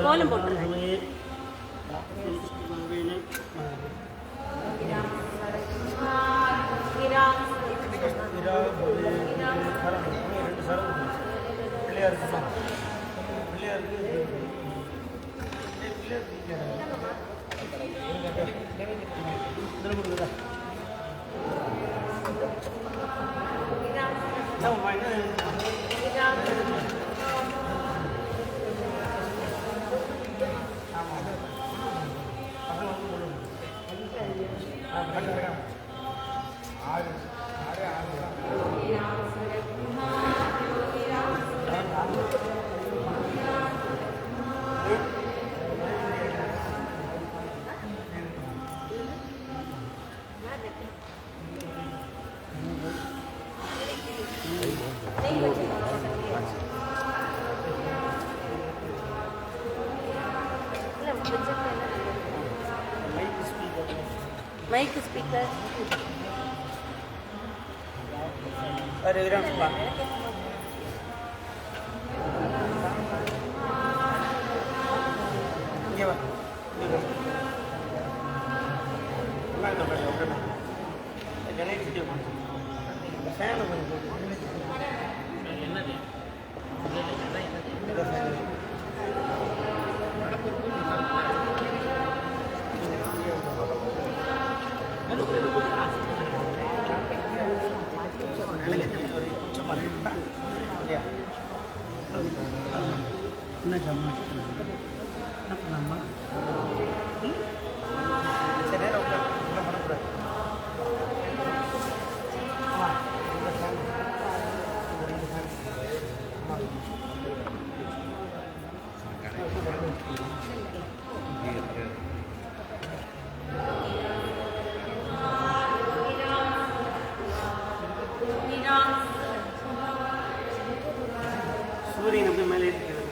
கோலம் போட்டுருங்க. Mic speaker. Ada orang sebab. Ya pak. Mana tu berapa? Jangan itu cuma. Saya nak beri. என்ன dia? Nak jamu? Nak nama? Saya dah okey. Mana pun. சூரியன் அப்படி மேலே இருக்கிறது.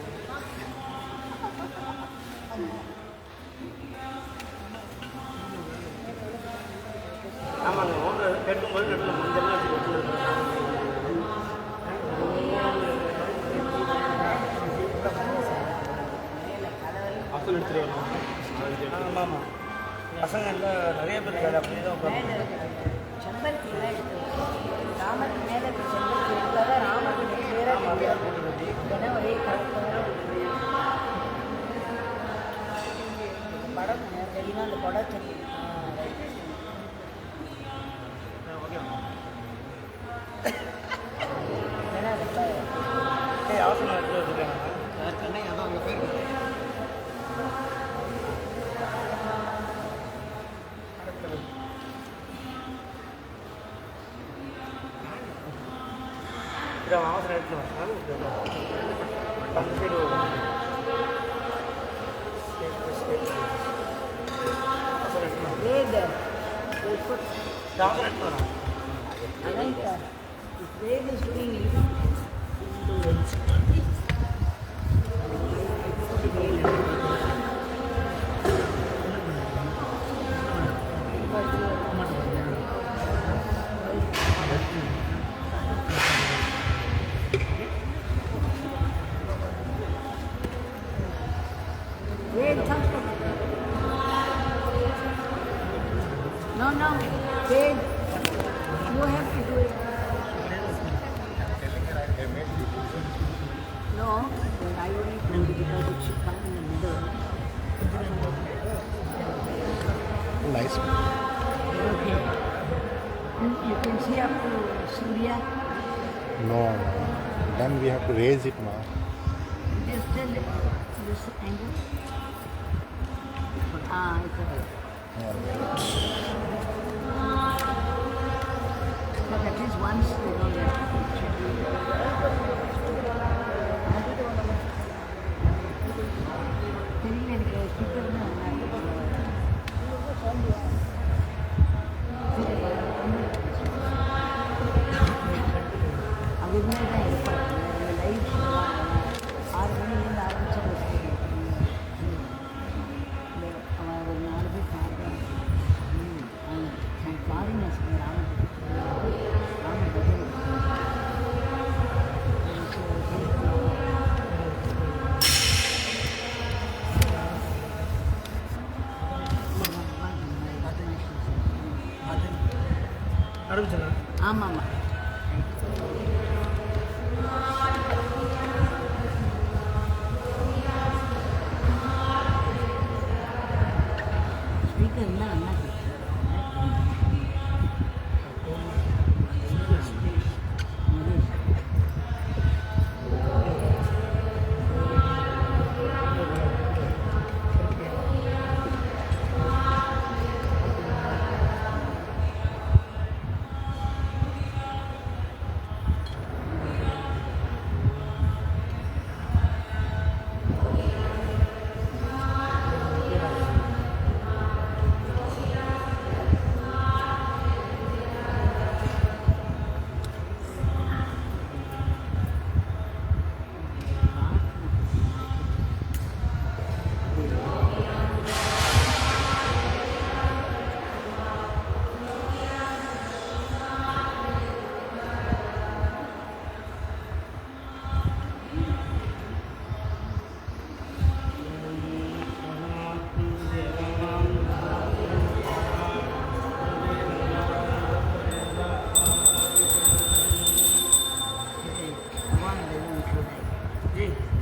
ஆமாங்க, ஒன்று கட்டும்போது நடுவில் மஞ்சள்லாம் வச்சு கொட்டுறது. அசல் எடுத்துருவாங்க. ஆமாம் ஆமாம், பசங்க எல்லாம் நிறைய பேர் இருக்காரு. அப்படியே தான் உட்காந்து செம்பருத்திலாம் எடுத்து ராமருக்கு மேலே செம்பருத்தி எடுத்தால் தான் ராமருக்கு பேராக ஏன்னா ஒரே படம் தெரியுமா அந்த படம் தெரியும். ஏன்னா அவசரம் எடுத்து வச்சுருக்காங்க. சென்னை அதான் அங்கே போயிருக்கேன். அவசரம் எடுத்து அந்த சைடு வேக அவசரம் எடுத்து வரோம். அதான் வேக சுடுங்க. No, wait. You have to do it. No, I only do it because it should come in the middle. Nice. Okay. You can see up to Surya. No. Then we have to raise it now. Just tell it. This angle. It's okay. But at least once they don't have to. தெரியல எனக்கு ஸ்பீக்கர்னு அது மாதிரி தான் இருப்பாங்க live 6 மணிலேருந்து ஆரம்பிச்சு அவன் ஒரு 4 பேர் பார்க்குறான் ஃபாரினர்ஸ் ஆரம்பிச்சா ஆமாம் ஆமாம் ஸ்பீக்கர் இருந்தால் நல்லா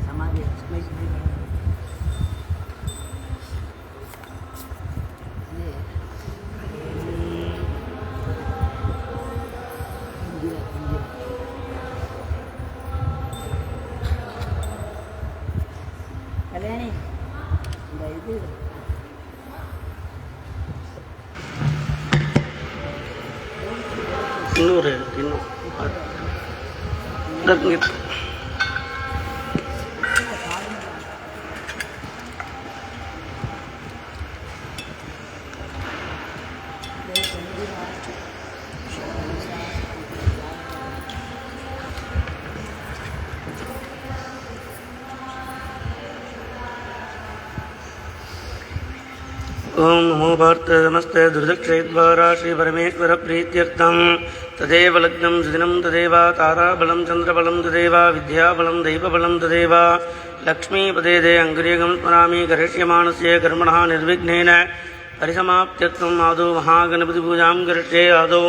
समाधि கல்யாணி இந்த இது இன்னும் ओम नमो भारत नमस्ते दुर्दक्षेद्वारा श्री परमेश्वर प्रीत्यर्थम तदेव लग्नं सुदिनं तदेव ताराबलं चंद्रबलं तदेव विद्याबलं दैवबलं तदेव लक्ष्मीपदे दे अंग्रियगं स्मरामि करिष्यमाणस्य कर्मणः निर्विघ्नेन परिसमाप्त्यर्थम् आदौ महागणपतिपूजां करिष्ये आदौ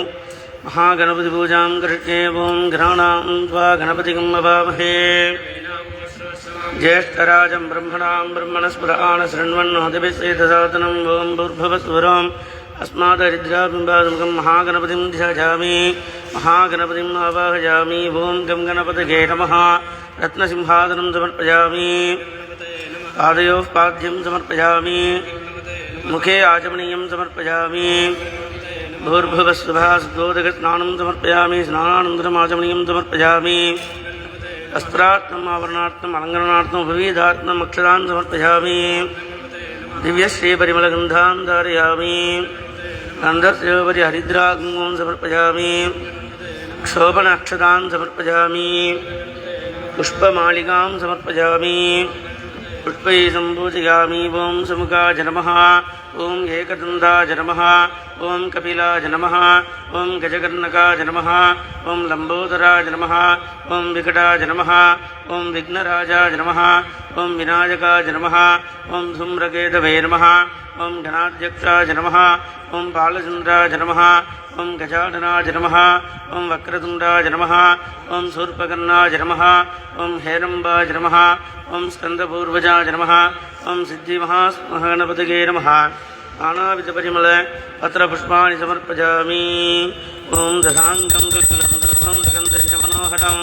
महागणपतिपूजां करिष्ये ओं घ्राणां त्वा गणपतिं अवामहे ज्येष्ठराजं ब्रह्मणां ब्रह्मणस्पदान शृण्वन्नोतिभिस्सेदसादनं ओं भूर्भुवस्वरम् अस्मादरिद्राबिम्बात्मकं महागणपतिं ध्यायामि महागणपतिम् आवाहयामि ओं गं गणपतये नमः रत्नसिंहासनं समर्पयामि पादयोः पाद्यं समर्पयामि मुखे आचमनीयं समर्पयामि भूर्भुवस्वभासद्वोदकस्नानं समर्पयामि स्नानानन्तरम् आचमनीयं समर्पयामि वस्त्रार्थम् आवरणार्थम् अलङ्करणार्थम् उपवीदार्थम् अक्षतान् समर्पयामि दिव्यश्रीपरिमलगन्धां धारयामि गन्धस्योपरि हरिद्रागुं समर्पयामि क्षोभनाक्षतान् समर्पयामि पुष्पमालिकां समर्पयामि पुष्पैः सम्पूजयामि ओं समुखाय नमः ओं एकदन्ताय नमः ओं कपिलाय नमः ओं गजकर्णकाय नमः ओं लम्बोदराय नमः ओं विकटाय नमः ओं विघ्नराजाय नमः ओं विनायकाय नमः ओं धूम्रकेतवे नमः ओं गणाध्यक्षाय नमः ओं बालचन्द्राय नमः ओं गजाननाय नमः ओं वक्रतुण्डाय नमः ओं शूर्पकर्णाय नमः ओं हेरम्बाय नमः ओं स्कन्दपूर्वजाय नमः ओं सिद्धिमहागणपतये नमः नानाविधपरिमल पत्रपुष्पाणि समर्पयामि ओं दशाङ्गं कुकुलं दुर्गं गन्धर्वमनोहरं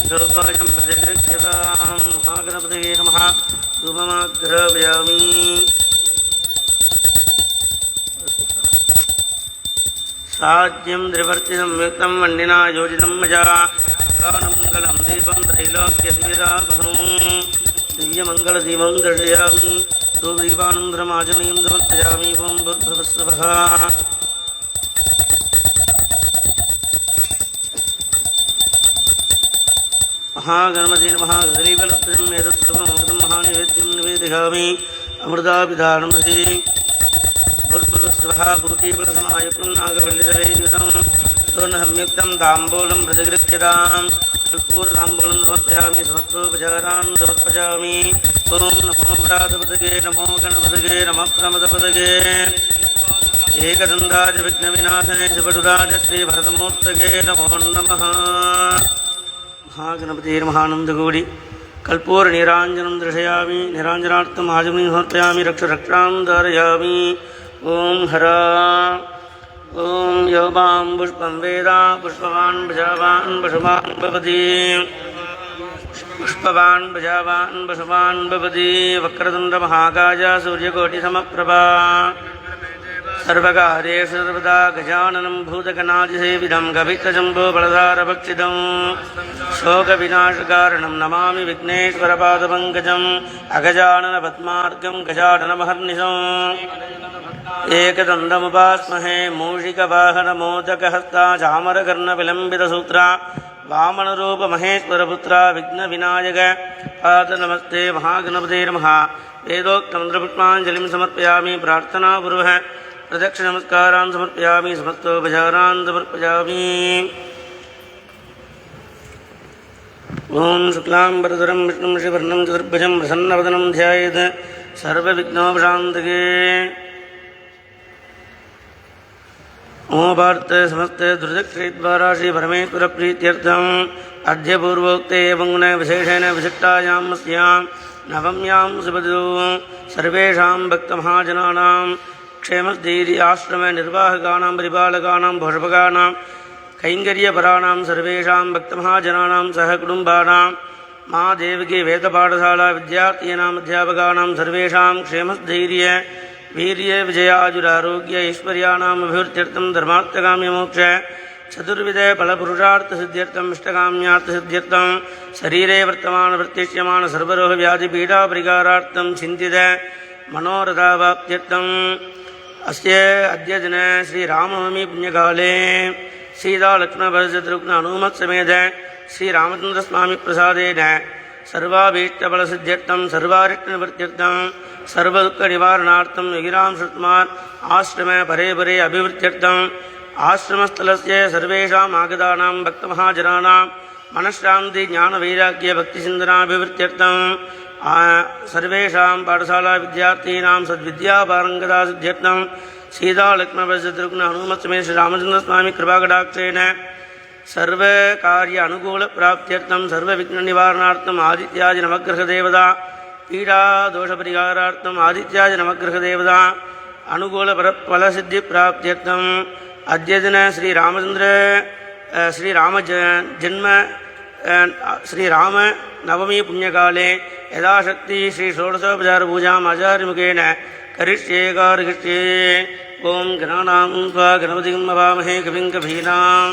शोभायं प्रतिगृह्यतां महागणपतये नमः धूपमाग्रापयामि साज्यं त्रिवर्तिसंयुक्तं वह्निना योजितं मजा कानमङ्गलं दीपं त्रैलोक्यद्विराभं दिव्यमङ्गलदीपं दर्शयामि दीपानन्दरमाजनीं समर्पयामि ॐ भूर्भुवस्सुवः महागणपति नमः गरीबलब्धं एतत्सर्वमृतं महानिवेद्यं निवेदयामि अमृताभिधानं श्री भूर्भुवस्सुवः भूतिबलसमायुक्तं नागवल्लितलेयुतं स्वर्णसंयुक्तं ताम्बूलं प्रतिगृह्यतां कर्पूरताम्बूलं समर्पयामि समस्तोपचारान् समर्पयामि ॐ नमो व्रातपदगे नमो गणपतगे नमः प्रमदपदगे एकदन्ताय विघ्नविनाशने शिवटुराज श्रीभरतमूर्तगे नमो नमः महागणपति महानंदगौरी कर्पूर नीरांजनं दर्शयामि निरांजनार्थम् आजमनीं समर्पयामि रक्षां धारयामि ओं हरा ओं योबां पुष्पं वेद पुष्पवान् प्रजावान् पशुमान् भवति पुष्पवान् प्रजावान् पशुमान् भवति वक्रतुण्ड महाकाय सूर्यकोटिसमप्रभा सर्वकार्येषु सर्वदा गजाननं भूतगणादिसेविदं गभित्तजम्बो बलधारभक्षितं शोकविनाशकारणं नमामि विघ्नेश्वरपादपङ्कजम् अगजाननपद्मार्गं गजाननमहर्निशम् एकदन्तमुपास्महे मूषिकवाहनमोदकहस्ता चामरकर्णविलम्बितसूत्रा वामनरूपमहेश्वरपुत्रा विघ्नविनायक पाद नमस्ते महागणपते नमः वेदोक्तमन्त्रपुष्पाञ्जलिं समर्पयामि प्रार्थनापूर्वः प्रदक्षिणनमस्कारान् समर्पयामि समस्तोपचारान् समर्पयामि ॐ शुक्लाम्बरधरं विष्णुं शशिवर्णं चतुर्भुजं प्रसन्नवदनं ध्यायेत् सर्वविघ्नोपशान्तये ओभार्थ समस्त दुर्दक्षिद्वारा श्री परमेश्वर प्रीत्यर्थम् अद्य पूर्वोक्ते एवं विशेषेण विशिष्टायां अस्यां नवम्यां सुबदो सर्वेषां भक्तमहाजनानां क्षेमस्थैर्य आश्रम निर्वाहकानां परिपालकानां भोषपकानां कैङ्कर्यपराणां सर्वेषां भक्तमहाजनानां सहकुटुम्बानां महादेवकी वेदपाठशाला विद्यार्थिनाम् अध्यापकानां सर्वेषां क्षेमस्थैर्य वीर्य विजयाजुरारोग्य ऐश्वर्याणाम् अभिवृद्ध्यर्थं धर्मार्थकाम्यमोक्ष चतुर्विध फलपुरुषार्थसिद्ध्यर्थम् इष्टकाम्यार्थसिद्ध्यर्थं शरीरे वर्तमानप्रत्यक्ष्यमाण सर्वरोग व्याधिपीडापरिहारार्थं चिन्तित मनोरथावाप्त्यर्थम् अस्य अद्य दिन श्रीरामनवमी पुण्यकाले सीतालक्ष्मणभरतशत्रुघ्न हनुमत्समेत श्रीरामचन्द्रस्वामी प्रसादेन सर्वाभीष्टफलसिद्ध्यर्थं सर्वारिष्टनिवृत्त्यर्थं सर्वदुःखनिवारणार्थं योगिराम श्रुतमान् आश्रम परे परे अभिवृद्ध्यर्थम् आश्रमस्थलस्य सर्वेषाम् आगतानां भक्तमहाजनानां मनश्शान्ति ज्ञानवैराग्य भक्तिचिन्तनाभिवृद्ध्यर्थं सर्वेषां पाठशाला विद्यार्थीनां सद्विद्यापारङ्गतासिद्ध्यर्थं सीतालक्ष्मणभरतशत्रुघ्न हनुमत्समेत श्रीरामचन्द्रस्वामी कृपाकटाक्षेण सर्वकार्य अनुकूलप्राप्त्यर्थं सर्वविघ्ननिवारणार्थम् आदित्यादि नवग्रहदेवता पीडादोषपरिहारार्थम् आदित्यादि नवग्रहदेवता अनुकूलफलसिद्धिप्राप्त्यर्थम् अद्य दिन श्रीराम नवमी पुण्यकाले यथाशक्ति श्री षोडशोपचारपूजाम् आचार्यमुखेन करिष्ये कारयिष्ये ॐ गणानां त्वा गणपतिं हवामहे कविं कवीनां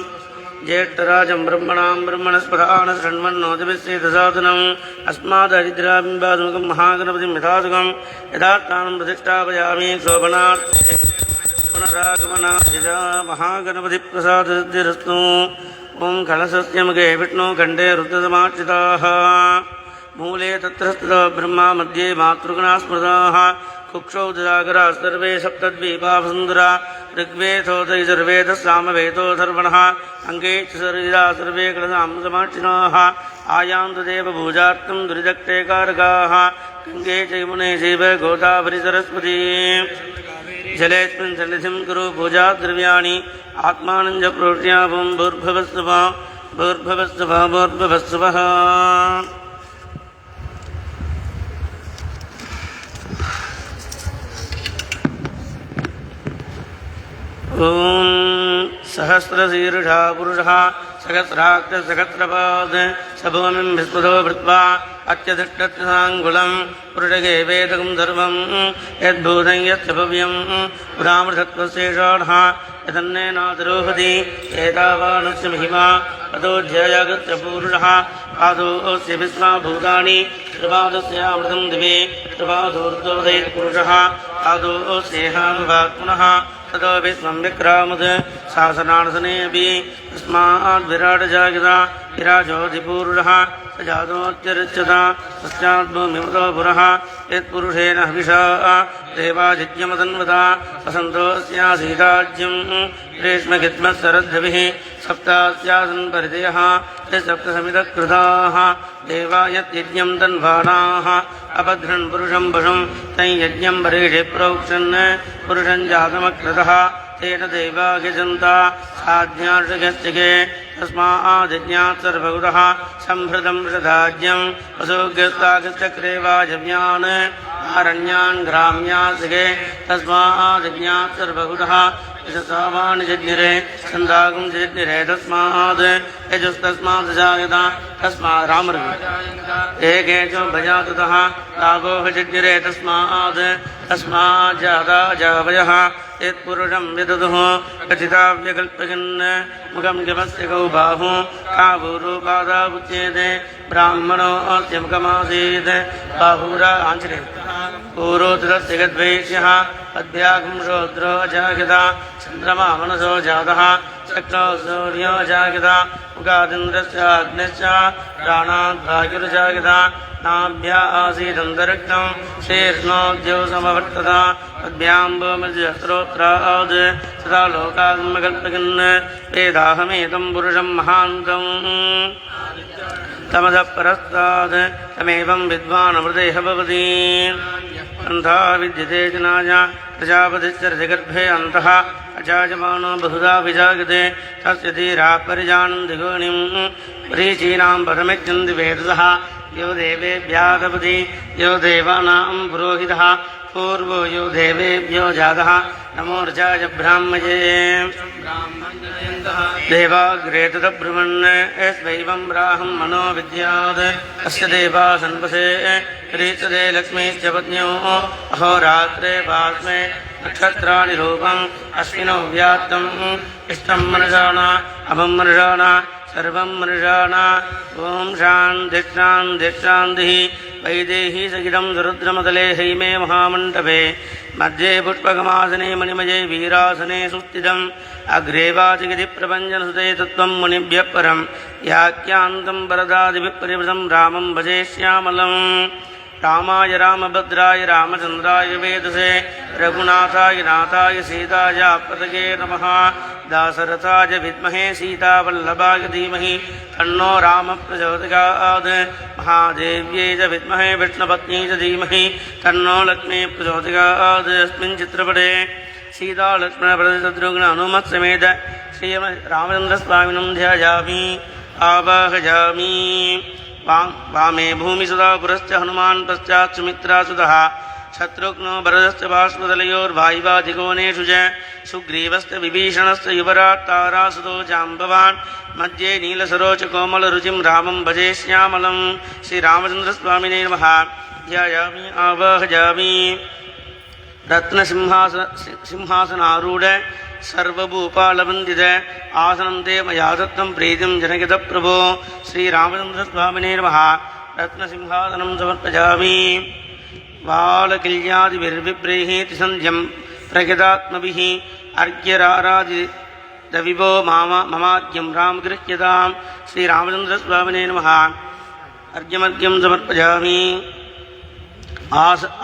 ज्येष्ठराजं ब्रह्मणां ब्रह्मणस्पदान शृण्वन्नोतिभिस्सेदसादनम् अस्मादरिद्राबिम्बात्मकं महागणपतिं यथासुखं यथार्थानं प्रतिष्ठापयामि शोभनार्थे पुनरागमनाधिजा महागणपतिप्रसादसिद्धिरस्तु ॐ कलशस्य मुखे विष्णुखण्डे रुद्रसमार्चिताः मूले तत्र स्थितो ब्रह्मा मध्ये मातृगणाः स्मृताः कुक्षौ ददागराः सर्वे सप्तद्वीपावसुन्दरा ऋग्वेदोऽथर्ववेदः सामवेदोऽथर्वणः अङ्गे च सर्वे कलशां समार्चिनाः आयान्तु देवपूजार्थं दुरिदक्षेकारकाः गङ्गे च यमुने चैव गोदावरी सरस्वती जलेऽस्मिन् सन्निधिं कुरु पूजाद्रव्याणि आत्मानं च प्रोक्ष्यावं भूर्भुवस्सुवः भूर्भुवस्सुवः भूर्भुवस्सुवः ॐ सहस्रशीर्षः पुरुषः सहस्राक्षसहस्रपाद सभूमिं विस्मृतो भृत्वा अत्यधिष्ठत्साङ्गुलं पुरुषगे वेदकं सर्वं यद्भूतं यच्च भव्यं पुरामृतत्वशेषाणः यदन्नेनातिरोहति एतावानस्य महिमा ततोऽध्यायागत्य पूरुषः पादोऽस्य विस्माभूतानि प्रपादस्यामृतं दिवे प्रपादोर्ध्वोदयत् पुरुषः पादोऽस्येहानुभात् पुनः ततो विश्वं विक्रामत् शासनासनेऽपि तस्माद् विराटजागिता विराजोऽधिपूरुषः स जातोऽत्यर्च्यता पश्चाद्भूमिमतो पुरः यत्पुरुषेण हविषा देवाजिज्ञमतन्वता वसन्तोऽस्यासीताज्यं रेष्मगित्मत्सरद्भिः सप्तास्यासन् परिधयः ते सप्तसमितकृताः देवा यद्यज्ञं तन्वाणाः अपध्रन् पुरुषं पशुं तं यज्ञं परेषे प्रोक्षन् पुरुषं जातमकृतः तेन देवागिजन्ता साज्ञार्षगस्तिके तस्मादिज्ञात् सर्वगुतः संहृतं श्रद्धाज्ञं वसुग्यस्तागश्चक्रे वाजव्यान् आरण्यान् ग्राम्यासिके तस्मादिज्ञात् सर्वगुतः यशसावान् जज्ञिरे छन्दागुं जज्ञिरे तस्माद् यजुस्तस्मात् जायता तस्मात् रामर्ग एके च भजाततः रागोः जज्ञिरे तस्माद् तस्मात् जाता जावयः यत्पुरुषं विदधुः कथिताव्यकल्पयन् मुखं गमस्य कौ बाहु काभूरूपादाबुच्येते ब्राह्मणो अस्य मुखमासीत् बाहुरा आञ्चले पूरोतरस्य गद्वैष्यः अद्भ्यागं शूद्रो अजागता चन्द्रमा मनसो जातः चक्रो सूर्यो अजागता मुखादिन्द्रस्य अग्निश्च प्राणाद्भाग्युर्जागता नाभ्या आसीदन्तरिक्षं शीर्ष्णोद्यो समवर्तत तद्भ्याम्बोमृजस्त्रोत्राद् सदा लोकात्मकल्पयन् वेदाहमेतं पुरुषं महान्तम् तमदः परस्तात् तमेवं विद्वानमृतेह भवति अन्धा विद्यते जनाय प्रजापतिश्चरतिगर्भे अन्तः अजायमानो बहुधा विजागते तस्य धीरा परिजानन्ति गोणिं परीचीनां पदमिच्छन्ति वेदसः यो देवेभ्यादपति यो देवानां पुरोहितः पूर्वो यो देवेभ्यो जातः नमोर्चाय ब्राह्मये देवाग्रे तदब्रुवन् यस्वैवं राहं मनो विद्यात् अस्य देवा सन्वसे रीचते लक्ष्मीश्च पत्न्यो अहोरात्रे पास्मे नक्षत्राणि रूपम् अश्विनौ व्यात्तम् इष्टं मनुषाणा अभं मनुषाणा सर्वं मनुषाणा ॐ शान्तिः वैदेही सहितं सुरुद्रमतले हैमे महामण्डपे मध्ये पुष्पकमासने मणिमये वीरासने सुस्थितम् अग्रे वाचिगिति प्रपञ्चनसुते तत्त्वं मुनिभ्यः परं याख्यान्तं वरदादिभिः परिवृतं रामं भजे श्यामलम् रामाय रामभद्राय रामचन्द्राय वेदसे रघुनाथाय नाथाय सीताय पतये नमः दाशरथाय विद्महे सीतावल्लभाय धीमहि तन्नो रामः प्रचोदयात् महादेव्यै च विद्महे विष्णुपत्न्यै च धीमहि तन्नो लक्ष्मीः प्रचोदयात् अस्मिन् चित्रपटे सीतालक्ष्मणभरतशत्रुघ्न हनुमत्समेत श्रीरामचन्द्रस्वामिनं ध्यायामि आवाहयामि वामे भूमिसुधा पुरश्च हनुमान् पश्चात् सुमित्रासुतः शत्रुघ्नो भरतश्च बाष्पदलयोर्वायुवाधिकोणेषु च सुग्रीवस्य विभीषणस्य युवराट् तारासुतो जाम्बवान् मध्ये नीलसरोच कोमलरुचिं रामं भजे श्यामलं श्रीरामचन्द्रस्वामिने नमः ध्यायामि आवाहयामि रत्नसिंहासनारूढ सर्वभूपालवन्दित आसनं ते मया दत्तं प्रीतिं जनयितप्रभो श्रीरामचन्द्रस्वामिने नमः रत्नसिंहासनं समर्पयामि बालकिल्यादिभिर्विव्रीहीति सन्ध्यं प्रगतात्मभिः अर्घ्यराराधितविभो ममाद्यं रामगृह्यतां श्रीरामचन्द्रस्वामिने नमः अर्घ्यमर्घ्यं समर्पयामि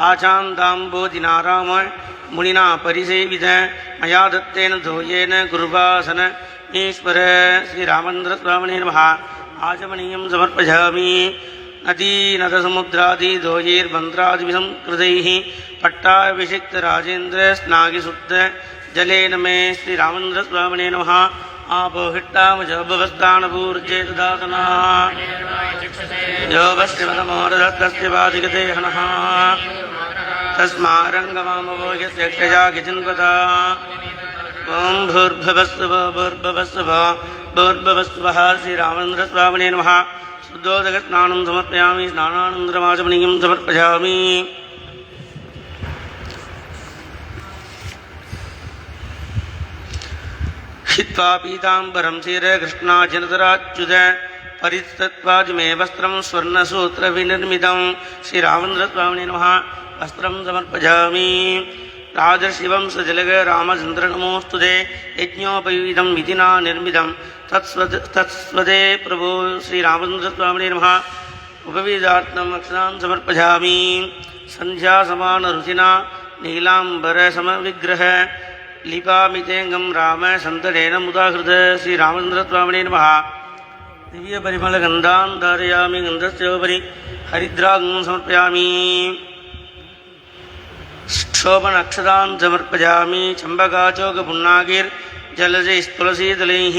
आचान्दाम्बोधिनाराम मुनिना परिसेवित मया दत्तेन धोयेन गुरुवासन ईश्वर श्रीरामचन्द्रस्वामिने नमः आचमनीयं समर्पयामि नदीनदसमुद्रादिधोयैर्मन्त्रादिभिसंकृतैः पट्टाभिषिक्तराजेन्द्रस्नागिसुप्त जलेन मे श्रीरामचन्द्रस्वामिने नमः आपोहिट्टामजबवस्तानपूर्जेतदासनः योगश्रीमतमोरदत्तस्य वादिगते हनः तस्मारङ्गमामवोह्यस्य क्षयागिचिन्वता ॐ भूर्भुवस्सुः भूर्भुवस्सुः भूर्भुवस्सुः श्रीरामचन्द्रस्वामिने नमः शुद्धोदकस्नानं समर्पयामि स्नानानन्तरमाचमनीयं समर्पयामि हित्वा पीताम्बरं श्रीकृष्णाजनतराच्युत परिस्तत्वाजिमे वस्त्रं स्वर्णसूत्रविनिर्मितं श्रीरामचन्द्रस्वामिने नमः वस्त्रं समर्पयामि राजशिवंसजलग रामचन्द्र नमोऽस्तुते यज्ञोपवीतं विधिना निर्मितं तत्स्वदे प्रभो श्रीरामचन्द्रस्वामिने नमः उपवीदार्थम् अक्षतां समर्पयामि सन्ध्यासमानरुचिना नीलाम्बरसमविग्रह लिपामितेङ्गं राम सन्तडेन मुदाहृत श्रीरामचन्द्रस्वामिने नमः दिव्यपरिमलगन्धान् धारयामि गन्धस्योपरि हरिद्रागं समर्पयामि शोभनक्षतान् समर्पयामि चम्बकाचोकपुन्नागिर्जलजैस्तुलसीदलैः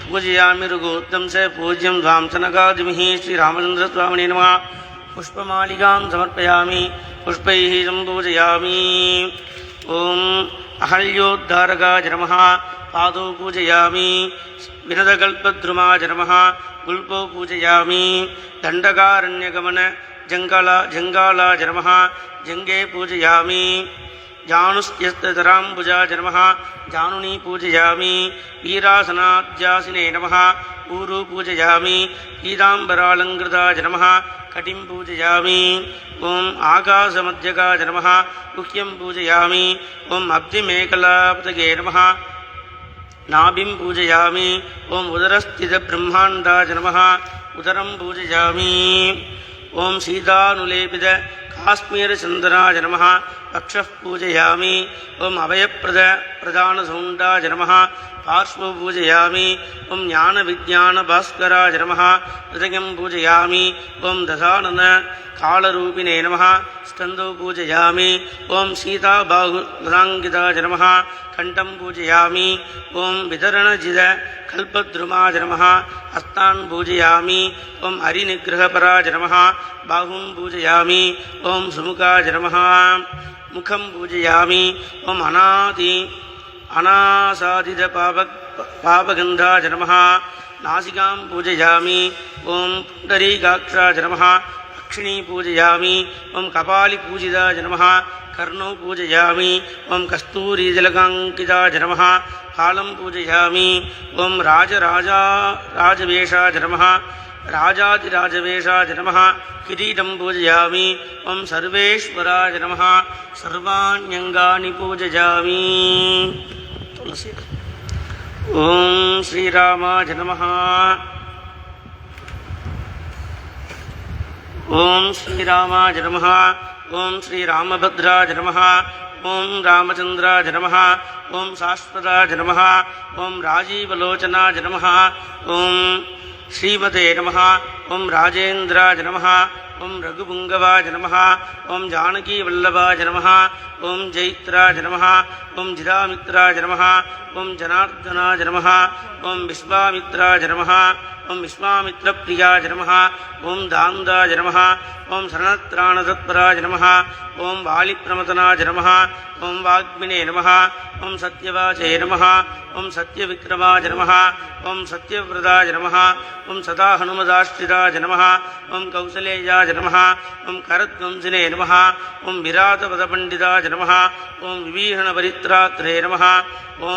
पूजयामि रघुत्तम च पूज्यं ध्वांसनकादिभिः श्रीरामचन्द्रस्वामिने नमः पुष्पमालिकां समर्पयामि पुष्पैः सम्पूजयामि ॐ अहल्योद्धारकाय नमः पादौ पूजयामि विनदकल्पद्रुमाय नमः गुल्पौ पूजयामि दण्डकारण्यगमन जङ्गालाय नमः जङ्गे पूजयामि जानुस्त्यस्तराम्बुजाय नमः जानुनी पूजयामि वीरासनाद्यासिने नमः ऊरु पूजयामि पीताम्बरालङ्कृताय नमः कटिं पूजयामि ॐ आकाशमध्यकाय नमः गुह्यं पूजयामि ॐ अब्धिमेकलापतगे नमः नाभिं पूजयामि ॐ उदरस्थितब्रह्माण्डाय नमः उदरं पूजयामि ॐ सीतानुलेपित काश्मीरचन्दनाय नमः वक्षः पूजयामि ॐ अभयप्रदानसौण्डाय नमः पार्श्वं पूजयामि ॐ ज्ञानविज्ञानभास्कराय नमः हृदयं पूजयामि ॐ दशानन कालरूपिणे नमः स्कन्दौ पूजयामि ॐ सीताबाहुलताङ्किताय नमः कण्ठं पूजयामि ॐ वितरणजित कल्पद्रुमाय नमः हस्तान् पूजयामि ॐ हरिनिग्रहपराय नमः बाहुं पूजयामि ॐ सुमुखाय नमः मुखं पूजयामि ॐ अनासादितपापगन्धाय नमः नासिकां पूजयामि ॐ पुण्डरीकाक्षाय नमः अक्षिणी पूजयामि ॐ कपालिपूजिताय नमः कर्णौ पूजयामि ॐ कस्तूरीजलकाङ्किताय नमः फालं पूजयामि ॐ राजवेषाय नमः राजाधिराजवेषाय नमः किरीटं पूजयामि ॐ सर्वेश्वराय नमः सर्वाण्यङ्गानि पूजयामि तुलसी ॐ श्रीरामाय नमः ॐ श्रीरामाय नमः ॐ श्रीरामभद्राय नमः ॐ रामचन्द्राय नमः ॐ शाश्वताय नमः ॐ राजीवलोचनाय नमः ॐ श्रीमते नमः ॐ राजेन्द्राय नमः ॐ रघुपुङ्गवाय नमः ॐ जानकीवल्लभाय नमः ॐ जैत्राय नमः ॐ जिदामित्राय नमः ॐ जनार्दनाय नमः ॐ विश्वामित्राय नमः ॐ विश्वामित्रप्रियाय नमः ॐ दान्दाय नमः ॐ शरणत्राणतत्पराय नमः ॐ वालिप्रमतनाय नमः ॐ वाग्मिने नमः ॐ सत्यवाचे नमः ॐ सत्यविक्रमाय नमः ॐ सत्यव्रताय नमः ॐ सदा हनुमदाश्रिताय नमः ॐ कौसलेयाय नमः ॐ करध्वंसिने नमः ॐ विराटपदपण्डिताय नमः ॐ विभीषणपरित्रात्रे नमः ॐ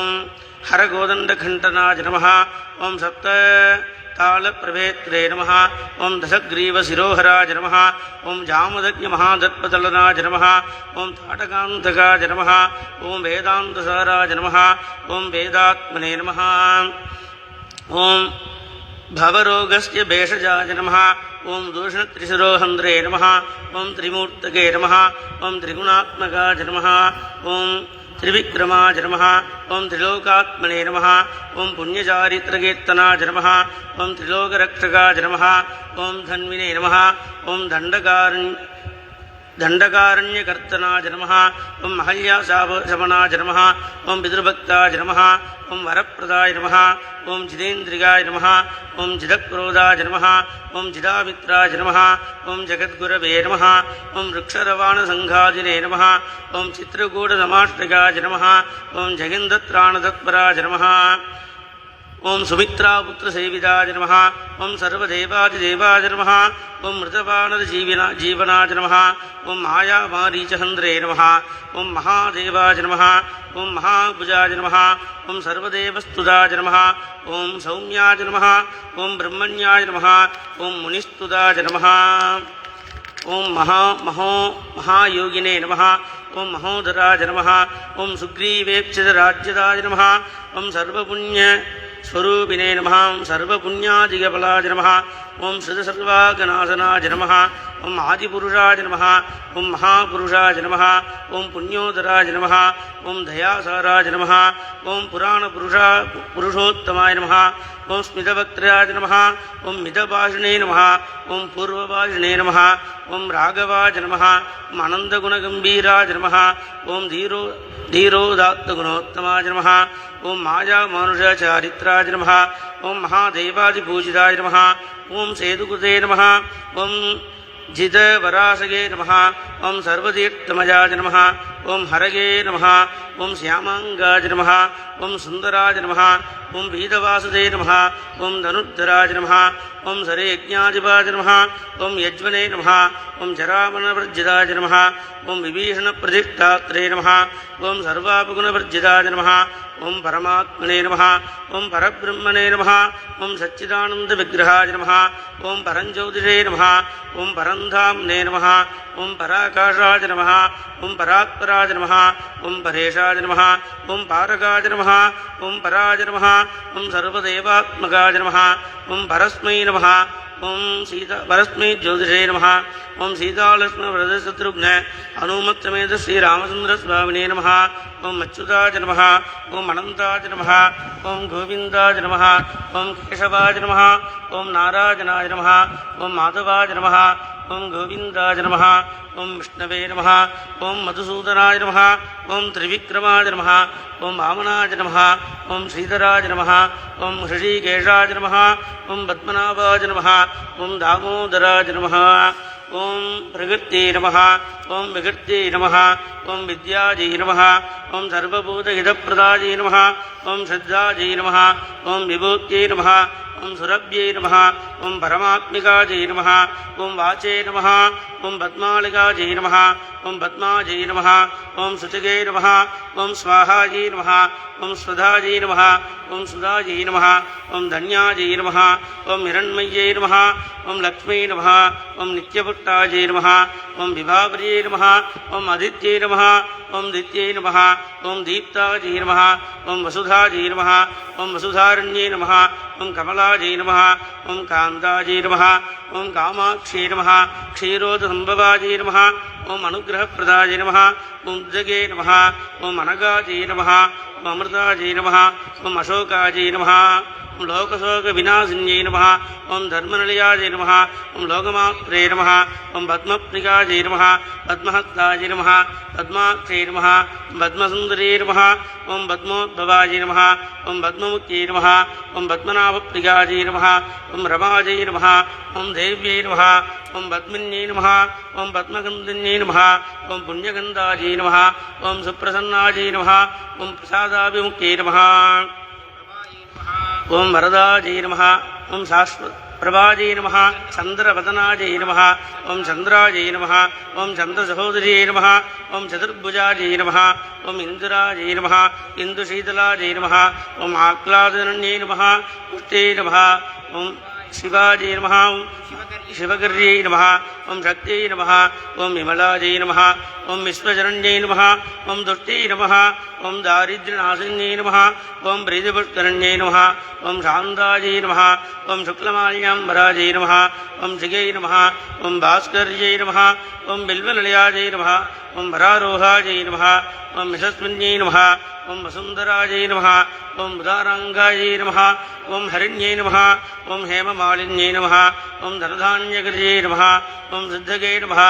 हरगोदण्डघण्टनाय नमः ॐ सप्ततालप्रवेत्रे नमः ॐ दशग्रीवशिरोहराय नमः ॐ जामदग्निमहादर्पतलनाय नमः ॐ ताटकान्तकाय नमः ॐ वेदान्तसाराय नमः ॐ वेदात्मने नमः ॐ भवरोगस्य भेषजाय नमः ॐ दूषणत्रिशिरोहन्द्रे नमः ॐ त्रिमूर्तके नमः ॐ त्रिगुणात्मकाय नमः ॐ त्रिविक्रमाय नमः ॐ त्रिलोकात्मने नमः ॐ पुण्यचारित्रकीर्तनाय नमः ॐ त्रिलोकरक्षकाय नमः ॐ धन्विने नमः ॐ दंडकारण्यकर्तनाय नमः ओं महल्याशमनाय नमः ओं पितृभक्ताय नमः ओं वरप्रदाय नमः ओं जितेन्द्रियाय नमः ओं जिदक्रोधाय नमः ओं जिदामित्राय नमः ओं जगद्गुरवे नमः ओं वृक्षरवाणसंघादिने नमः ओं चित्रकूटसमाष्टकाय नमः ओं जगन्दत्राणतत्पराय नमः ओं सुमित्रापुत्रसेविताय नमः ओं सर्वदेवादिदेवाय नमः ओं मृतवानरजीवनाय नमः ओं मायामारीचहन्द्रे नमः ओं महादेवाय नमः ओं महाभुजाय नमः ओं सर्वदेवस्तुताय नमः ओं सौम्याय नमः ओं ब्रह्मण्याय नमः ओं मुनिस्तुताय नमः ओं महायोगिने नमः ओं महोदराय नमः ओं सुग्रीवेक्षितराज्यदाय नमः ओं सर्वपुण्यस्वरूपिणे नमः ओं सर्वपुण्यादिकफलाय नमः ओं श्रुतसर्वागनाशनाय नमः ओं आदिपुरुषाय नमः ओं महापुरुषाय नमः ओं पुण्योदराय नमः ओं दयासाराय नमः ओं पुरुषोत्तमाय नमः ओं स्मितवक्त्राय नमः ओं मितभाषिणे नमः ओं पूर्वभाषिणे नमः ओं राघवाय नमः ओं आनन्दगुणगम्भीराय नमः ओं धीरोदात्तगुणोत्तमाय नमः ओं मायामानुषचारित्राय नमः ओं महादेवादिपूजिताय नमः ओं सेतुकृते नमः ओं जितवरासगे नमः ओं सर्वतीर्थमयाय नमः ओं हरगे नमः ओं श्यामाङ्गाय नमः ओं सुन्दराय नमः ओं वीतवासुदे नमः ओं धनुर्धराय नमः ओं सरेयज्ञाधिपाय नमः ओं यज्वने नमः ओं जरामणवर्जिताय नमः ओं विभीषणप्रतिष्ठात्रे नमः ओं सर्वापगुणवर्जिताय नमः ओं परमात्मने नमः ओं परब्रह्मणे नमः ओं सच्चिदानन्दविग्रहाय नमः ओं परञ्ज्योतिषे नमः ओं परन्धाम्ने नमः ओं पराकाशाय नमः ओं परात्पराय नमः ओं परेशाय नमः ओं पारकाय नमः ओं पराय नमः ओं सर्वदेवात्मकाय नमः ओं परस्मै नमः ओं परस्मै ज्योतिषे नमः ओं सीतालक्ष्मणवरदशत्रुघ्न हनुमत्समेत श्रीरामचन्द्रस्वामिने नमः ओं अच्युताय नमः ओं अनन्ताय नमः ओं गोविन्दाय नमः ओं केशवाय नमः ओं नारायणाय नमः ओं माधवाय नमः ओं गोविन्दाय नमः ओं विष्णवे नमः ओं मधुसूदनाय नमः ओं त्रिविक्रमाय नमः ओं वामनाय नमः ओं श्रीधराय नमः ओं ऋषिकेशाय नमः ओं पद्मनाभाय नमः ओं दामोदराय नमः ओं प्रकृत्यै नमः ओं विकृत्यै नमः ओं विद्यायै नमः ओं सर्वभूतहितप्रदायै नमः ओं श्रद्धायै नमः ओं विभूत्यै नमः ओं सुरभ्यै नमः ओं परमात्मिकायै नमः ओं वाचे नमः ओं पद्मालिकायै नमः ओं पद्मायै नमः ओं शुचिगे नमः ओं स्वाहायै नमः ओं स्वधायै नमः ओं सुधायै नमः ओं धन्यायै नमः ओं हिरण्मय्यै नमः ओं लक्ष्मी नमः ओं नित्यपुट्टायै नमः ओं विभावर्यै नमः ओं आदित्यै नमः ओं दित्यै नमः ओं दीप्तायै नमः ओं वसुधायै नमः ओं वसुधारण्यै नमः ओं कमलायै नमः ओं कान्तायै नमः ओं कामाक्षै नमः क्षीरोदसम्भवायै नमः ओं अनुग्रहप्रदायै नमः ओं जगे नमः ओं अनगायै नमः ओं अमृतायै नमः ओं अशोकायै नमः ओं लोकशोकविनाशिन्यै नमः ओं धर्मनिलयायै नमः ओं लोकमात्रे नमः ओं पद्मप्रियायै नमः पद्महस्तायै नमः पद्माक्षै नमः पद्मसुन्दरी नमः ओं पद्मोद्भवायै नमः ओं पद्ममुख्यै नमः ओं पद्मनाभप्रियायै नमः ओं रमायै नमः ओं देव्यै नमः ओं पद्मिन्यै नमः ओं पद्मगन्धिन्यै नमः ओं पुण्यगन्धायै नमः ओं सुप्रसन्नायै नमः ओं प्रसादाभिमुख्यै नमः ओं वरदायै नमः ओं शाश्वतप्रभायै नमः चन्द्रवदनायै नमः ओं चन्द्रायै नमः ओं चन्द्रसहोदर्यै नमः ओं चतुर्भुजायै नमः ओं इन्दुरायै नमः इन्दुशीतलायै नमः ओं आह्लादनन्यै नमः पुष्ट्यै नमः ओं शिवायै नमः ओं शिवगर्यै नमः ओं शक्त्यै नमः ओं विमलायै नमः ओं विश्वजनन्यै नमः ओं दुष्टै नमः ओं दारिद्र्यनाशिन्यै नमः ओं प्रीतिपुष्करण्यै नमः ओं शान्तायै नमः ओं शुक्लमाल्याम्बरायै नमः ओं शिगै नमः ओं भास्कर्यै नमः ओं बिल्वनिलयायै नमः ओं वरारोहायै नमः ओं यशस्विन्यै नमः ஓம் வசுந்தராஜை நமः ஓம் உதாராங்காயை நமः ஓம் ஹரிண்யை நமः ஓம் ஹேமமாலின்யை நமः ஓம் தனதான்யகிரியை நமः ஓம் சித்தகை நமः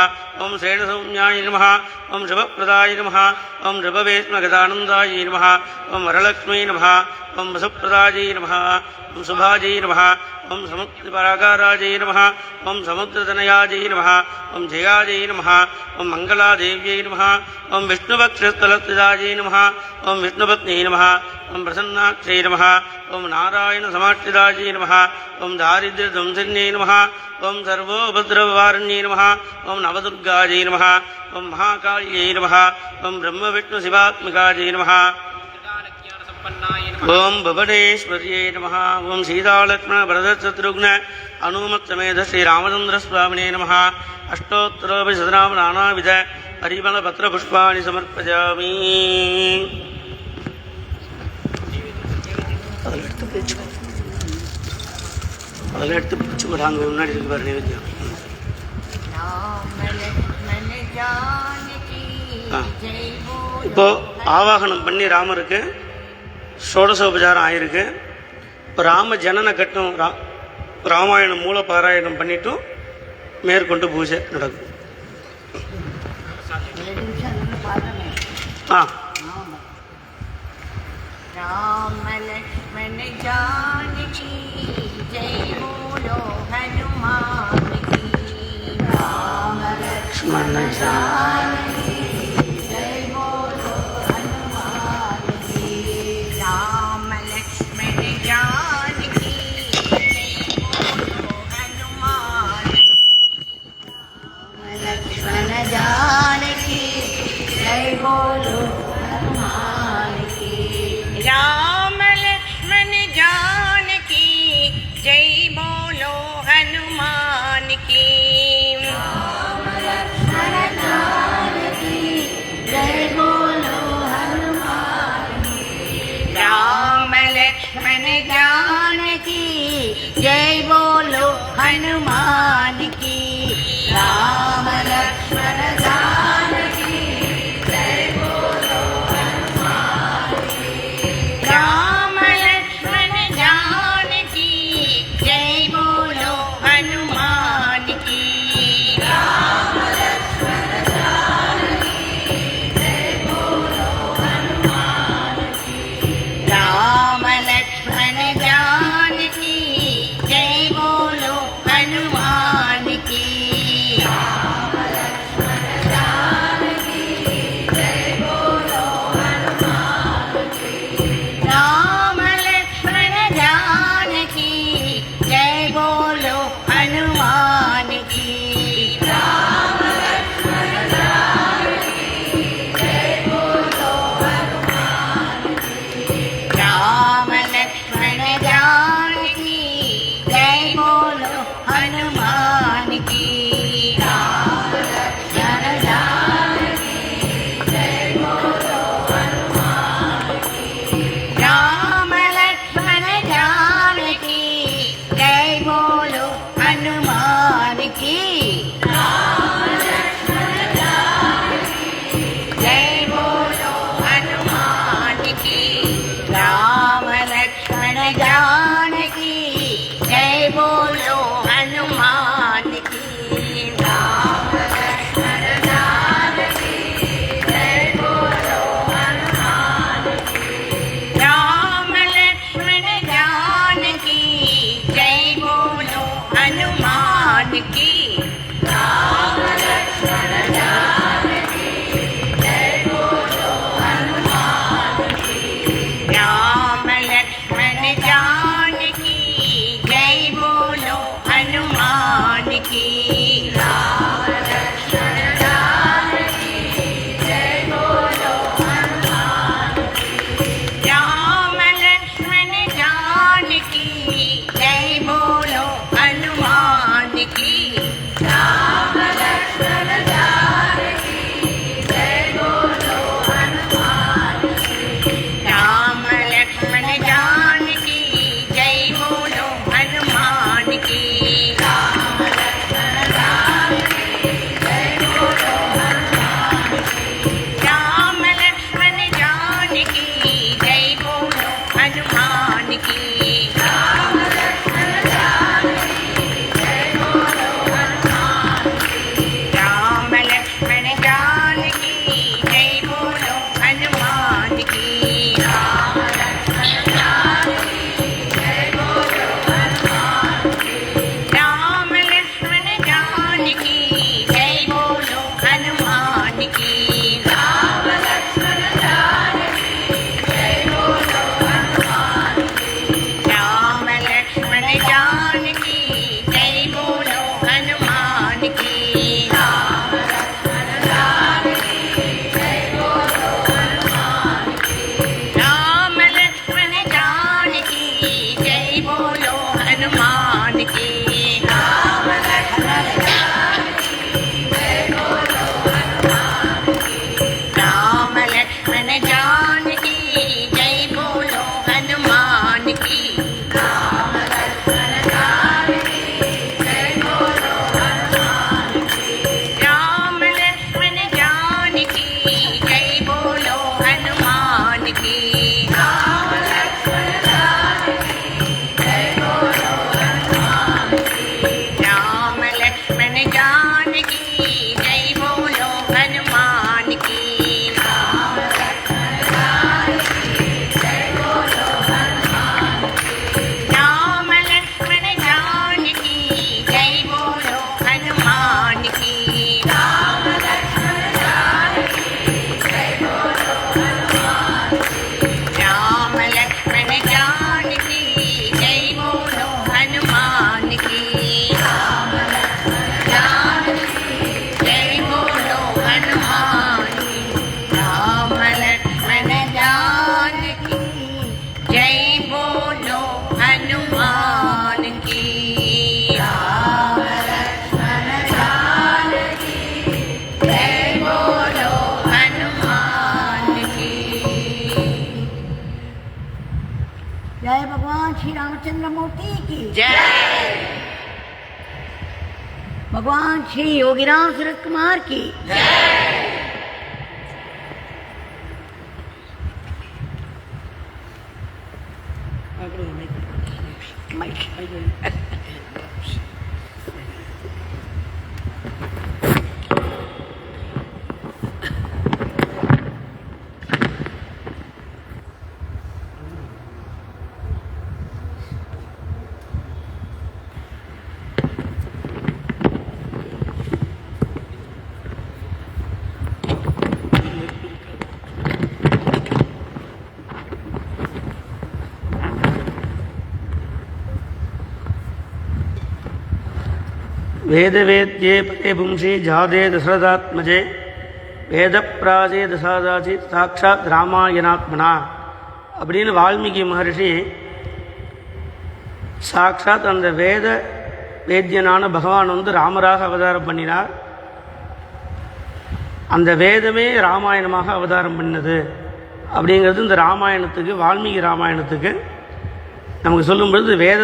ஓம் சேனசௌமியாய நமः ஓம் சிவப்பிரதாய நமः ஓம் ரிபவேத்மகதானந்தாயை நமः ஓம் வரலக்ஷ்மை நமः ஓம் வசுப்பிரதாஜை நமः ஓம் சுபாஜை நமः ஓம் சமுத்திரபராகாராஜை நமः ஓம் சமுத்திரதனயாஜை நமः ஓம் ஜெயாஜை நமः ஓம் மங்களாதேவியை நமः ஓம் விஷ்ணுபக்ஷஸ்தலத்ரிதாஜை நமः ஓம் விஷ்ணுபத்னியை நமः ஓம் பிரசன்னாட்சை நமः ஓம் நாராயணசமாட்சிதாஜை நமः ஓம் தாரித்ர்யத்வம்சின்யை நமः ஓம் சர்வோபத்ரவவாரண்யை நமः ஓம் நவதுர்காஜை நமः ஓம் மகாகாளியை நமः ஓம் பிரம்மவிஷ்ணுசிவாத்மிகாஜை நமः ஓம் புவனேஸ்வரியை நமः ஓம் சீதாலக்ஷ்மண பரதசத்ருக்ன அனுமத் சமேத ஸ்ரீராமச்சந்திரஸ்வாமினே நமः அஷ்டோத்தரோபிசதநாம நானாவித பரிமளபத்ரபுஷ்பாணி சமர்ப்பயாமி. அதில் எடுத்து பிடிச்சி வராங்க முன்னாடி இருக்கு பாரு நைவேத்தியம். இப்போ ஆவாகனம் பண்ணி ராமருக்கு ஷோடசோபச்சாரம் ஆயிருக்கு. இப்போ ராம ஜனன கட்டம் ராமாயணம் மூல பாராயணம் பண்ணிட்டும் மேற்கொண்டு பூஜை நடக்கும். ஆ राम लक्ष्मण जानकी जय बोलो हनुमान की. राम लक्ष्मण जानकी जय बोलो हनुमान की. राम लक्ष्मण जानकी जय बोलो हनुमान. राम लक्ष्मण जानकी जय बोलो हनुमान की. राम लक्ष्मण जानकी जय बोलो हनुमान की. राम लक्ष्मण जानकी जय बोलो हनुमान की. राम लक्ष्मण जानकी जय बोलो हनुमान की. राम लक्ष्मण जानकी जय बोलो हनुमान की. राम लक्ष्मण जानकी जय बोलो हनुमान की. राम लक्ष्मण जानकी जय बोलो हनुमान की. राम लक्ष्मण जानकी जय बोलो हनुमान की जय। भगवान श्री योगीराम सूरत कुमार की जय। वेदवेद्ये पते पुंसी जादे दशरथात्मजे வேதப்பிராஜே தசாதாசி சாட்சாத் ராமாயணாத்மனா அப்படின்னு வால்மீகி மகர்ஷி சாட்சாத் அந்த வேத்தியனான பகவான் ராமராக அவதாரம் பண்ணினார். அந்த வேதமே ராமாயணமாக அவதாரம் பண்ணது அப்படிங்கிறது இந்த ராமாயணத்துக்கு, வால்மீகி ராமாயணத்துக்கு நமக்கு சொல்லும் பொழுது வேத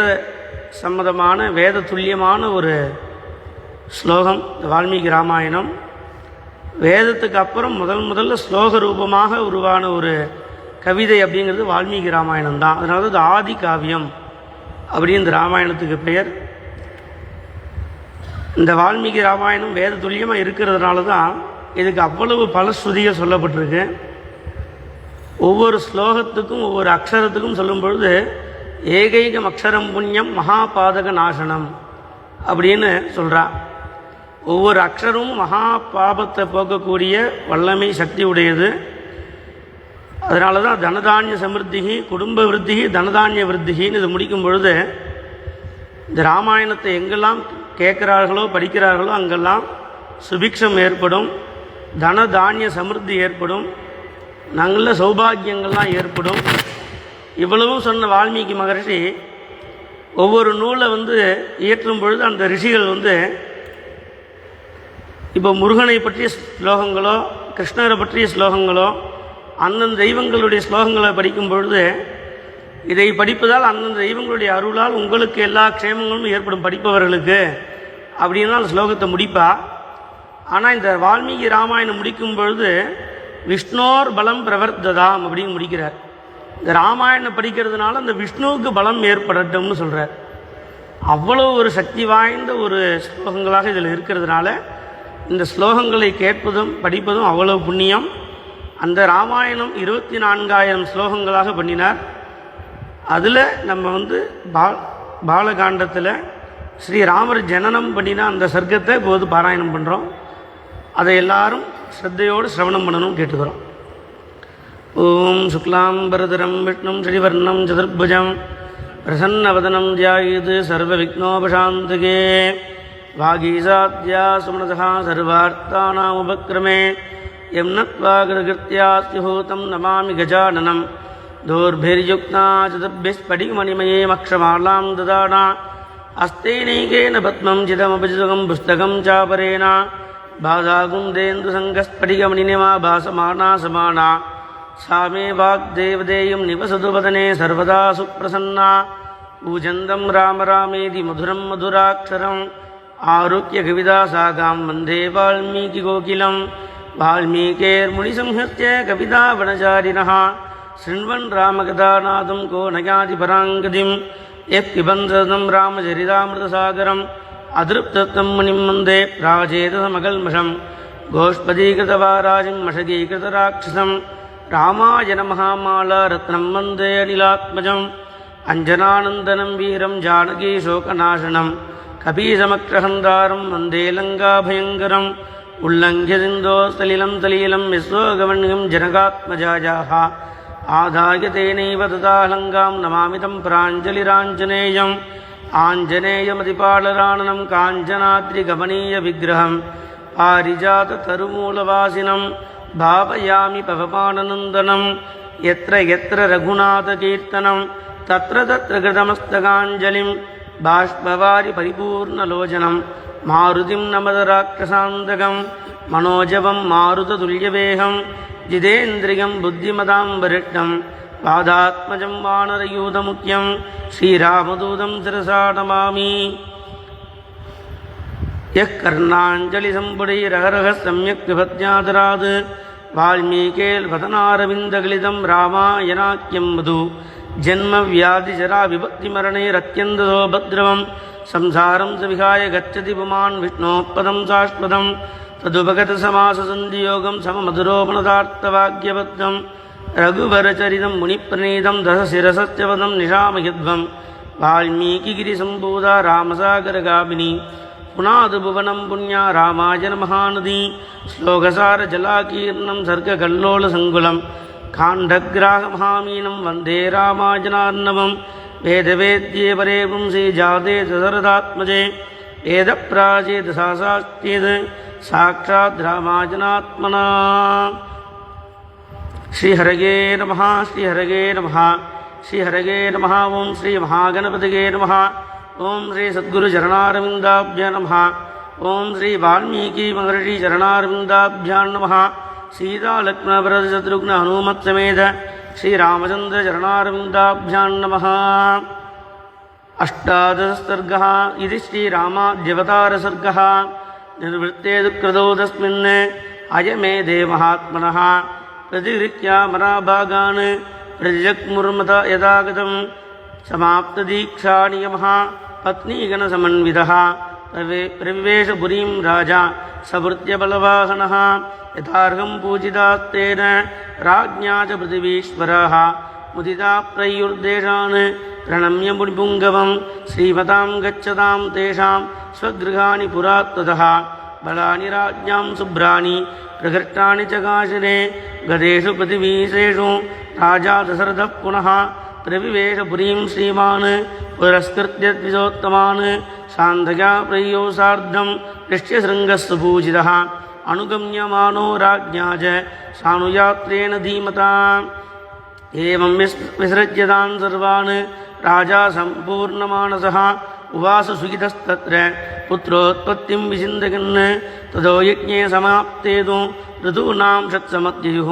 சம்மதமான வேத துல்லியமான ஒரு ஸ்லோகம் வால்மீகி ராமாயணம். வேதத்துக்கு அப்புறம் முதல்ல ஸ்லோக ரூபமாக உருவான ஒரு கவிதை அப்படிங்கிறது வால்மீகி ராமாயணம் தான். அதனால அது ஆதி காவியம் அப்படின்னு இந்த ராமாயணத்துக்கு பெயர். இந்த வால்மீகி ராமாயணம் வேத துல்லியமாக இருக்கிறதுனால தான் இதுக்கு அவ்வளவு பல ஸ்ருதிகள் சொல்லப்பட்டிருக்கு. ஒவ்வொரு ஸ்லோகத்துக்கும் ஒவ்வொரு அக்ஷரத்துக்கும் சொல்லும் பொழுது ஏகைகம் அக்ஷரம் புண்ணியம் மகாபாதக நாசனம் அப்படின்னு சொல்கிறா. ஒவ்வொரு அக்ஷரமும் மகா பாபத்தை போக்கக்கூடிய வல்லமை சக்தி உடையது. அதனால தான் தனதானிய சமிருத்திகி, குடும்ப விருத்திகி, தனதானிய விருத்திகின்னு இது முடிக்கும் பொழுது இந்த ராமாயணத்தை எங்கெல்லாம் கேட்குறார்களோ படிக்கிறார்களோ அங்கெல்லாம் சுபிக்ஷம் ஏற்படும், தனதானிய சமிருத்தி ஏற்படும், நல்ல சௌபாகியங்கள்லாம் ஏற்படும். இவ்வளவும் சொன்ன வால்மீகி மகர்ஷி ஒவ்வொரு நூலை இயற்றும் பொழுது அந்த ரிஷிகள் இப்போ முருகனை பற்றிய ஸ்லோகங்களோ கிருஷ்ணரை பற்றிய ஸ்லோகங்களோ அந்தந்த தெய்வங்களுடைய ஸ்லோகங்களை படிக்கும் பொழுது இதை படிப்பதால் அந்தந்த தெய்வங்களுடைய அருளால் உங்களுக்கு எல்லா க்ஷேமங்களும் ஏற்படும் படிப்பவர்களுக்கு அப்படின்னா அந்த ஸ்லோகத்தை முடிப்பா. ஆனால் இந்த வால்மீகி ராமாயணம் முடிக்கும் பொழுது விஷ்ணோர் பலம் பிரவர்த்ததாம் அப்படின்னு முடிக்கிறார். இந்த ராமாயணம் படிக்கிறதுனால அந்த விஷ்ணுவுக்கு பலம் ஏற்படட்டும்னு சொல்கிறார். அவ்வளோ ஒரு சக்தி வாய்ந்த ஒரு ஸ்லோகங்களாக இதில் இருக்கிறதுனால இந்த ஸ்லோகங்களை கேட்பதும் படிப்பதும் அவ்வளவு புண்ணியம். அந்த ராமாயணம் 24,000 ஸ்லோகங்களாக பண்ணினார். அதில் நம்ம பாலகாண்டத்தில் ஸ்ரீராமர் ஜனனம் பண்ணினா அந்த சர்க்கத்தை இப்போது பாராயணம் பண்ணுறோம். அதை எல்லாரும் ஸ்ரத்தையோடு சிரவணம் பண்ணணும் கேட்டுக்கிறோம். ஓம் சுக்லாம் பரதரம் விஷ்ணும் ஸ்ரீவர்ணம் சதுர்புஜம் பிரசன்னவதனம் தியாயது சர்வ விக்னோபசாந்தகே வாகீசாத்யா சுமனதா சர்வார்த்தானாமுபக்ரமே யம் நத்வா கிருத்யா ஸ்யுஹூதம் நமாமி கஜானனம் தோர்பிர்யுக்தா சதுர்பிஸ்படிமணிமயே மக்ஷமாலாம் ததானா அஸ்தேனைகேன பத்மம் சிதமபிஜுகம் புஸ்தகம் சாபரேண பாதாகுந்தேந்து சங்கஸ்படிகமணினிமா பாசமானா சமானா சாமே வாக்தேவதேயம் நிவசது வதனே சர்வதா சுப்ரசன்னா பூஜந்தம் ராம ராமேதி மதுரம் மதுராட்சரம் ஆருக்கிய கவிதாசாகாம் வந்தே வால்மீகி கோகிலம் வால்மீகேர்முனிசம்ஹத்ய கவிதா வனசாரிணः ஸ்ருண்வன் ராமகதாநாதம் கோ நயாதி பராங்கதிம் யத்பிபந்ததம் ராமச்சரிதாமிருதசாகரம் அதிருப்தத்தம் முனிம் வந்தே ராஜேதசமகல்மஷம் கோஷ்பதீகிருதவாராஜம் மஷகீகிருதராட்சசம் ராமாயண மகாமாலா ரத்னம் வந்தே அனிலாத்மஜம் அஞ்சனானந்தனம் வீரம் ஜானகி சோகநாசனம் கபீசமக்ரஹந்தாரம் வந்தே லங்காபயங்கரம் உல்லங்கியதிந்தோஸ்தலிலம் தலீலம் விஸ்வோகவன்யம் ஜனகாத்மஜாஜாः ஆதாய தேனைவ ததாலங்காம் நமாமிதம் பிராஞ்சலிராஞ்சனேயம் ஆஞ்சநேயமதிபாலராணனம் காஞ்சனாத்ரிகமனீய விக்கிரகம் பாரிஜாத தருமூலவாசினம் பாவயாமி பவமானநந்தனம் யத்ர யத்ர ரகுநாதகீர்த்தனம் தத்ர தத்ர கிருதமஸ்தகாஞ்சலிம் பாஷ்பவாரி பரிபூர்ணலோச்சனம் மாருதிம் நமதராட்சசாந்தகம் மனோஜவம் மாருததுல்யவேகம் ஜிதேந்திரியம் புத்திமதாம் வரிஷ்டம் पादात्मजं वानरयूथमुख्यं श्रीरामदूतं शिरसा नमामि यः कर्णाञ्जलिसम्पुटैरहरः सम्यक् विभज्ञातरात् वाल्मीकेर्वदनारविन्दगलितं रामायणाख्यं मधु जन्मव्याधिजराविभक्तिमरणैरत्यन्ततो भद्रवं संसारं स विहाय गच्छति पुमान् विष्णोः पदं शाश्वतं तदुपगतसमाससन्धियोगं सममधुरोपणदार्थवाक्यबद्धं रघुवरचरितं मुनिप्रणीतं दशशिरसस्य पदं निशामयध्वं वाल्मीकिगिरिसम्भूता रामसागरगामिनी पुनादुभुवनं पुण्या रामायणमहानदी श्लोकसारजलाकीर्णं सर्गकल्लोलसङ्कुलं काण्डग्राहमहामीनं वन्दे रामायणार्णवं वेदवेद्ये परे पुंसि जाते दशरथात्मजे वेदप्राचेदशास्त्रेद साक्षात् रामायणात्मना श्रीहरगे नमः श्रीहरगे नमः श्रीहरगे नमः ओं श्री महागणपतये नमः ओं श्री सद्गुरुचरणारविन्दाभ्यां नमः ओं श्री वाल्मीकि महर्षि चरणारविन्दाभ्यां नमः सीता लक्ष्मण भरत शत्रुघ्न हनुमत् समेत श्रीरामचन्द्र चरणारविन्दाभ्यां नमः। अष्टादशसर्गः इति श्रीरामाद्यवतारसर्गः निर्वृत्ते दुःकृतो तस्मिन् अयमेधे महात्मनः प्रतिगृह्यामराभागान् प्रतिजग्मुर्मत यदागतं समाप्तदीक्षानियमः पत्नीगणसमन्वितः प्रविवेशपुरीं राजा सभृत्यबलवाहनः यथार्हं पूजितास्तेन राज्ञा च पृथिवीश्वराः मुदिता प्रयुर्देशान् प्रणम्य मुनिपुङ्गवं श्रीमतां गच्छतां तेषां स्वगृहाणि पुरात्ततः बलानि राज्ञां शुभ्राणि प्रकृष्टानि च काशिने गदेषु पृथिवीशेषु राजा दशरथः पुनः प्रविवेशपुरीं श्रीमान् पुरस्कृत्य द्विजोत्तमान् शान्तया प्रयो सार्धं ऋष्यशृङ्गस्य पूजितः अनुगम्यमानो राज्ञा च सानुयात्रेण धीमता एवं विसृज्यतान् सर्वान् राजा सम्पूर्णमानसः उवास सुखितस्तत्र पुत्रोत्पत्तिं विचिन्तयन् ततो यज्ञे समाप्ते तु ऋतूनां षट्समद्युः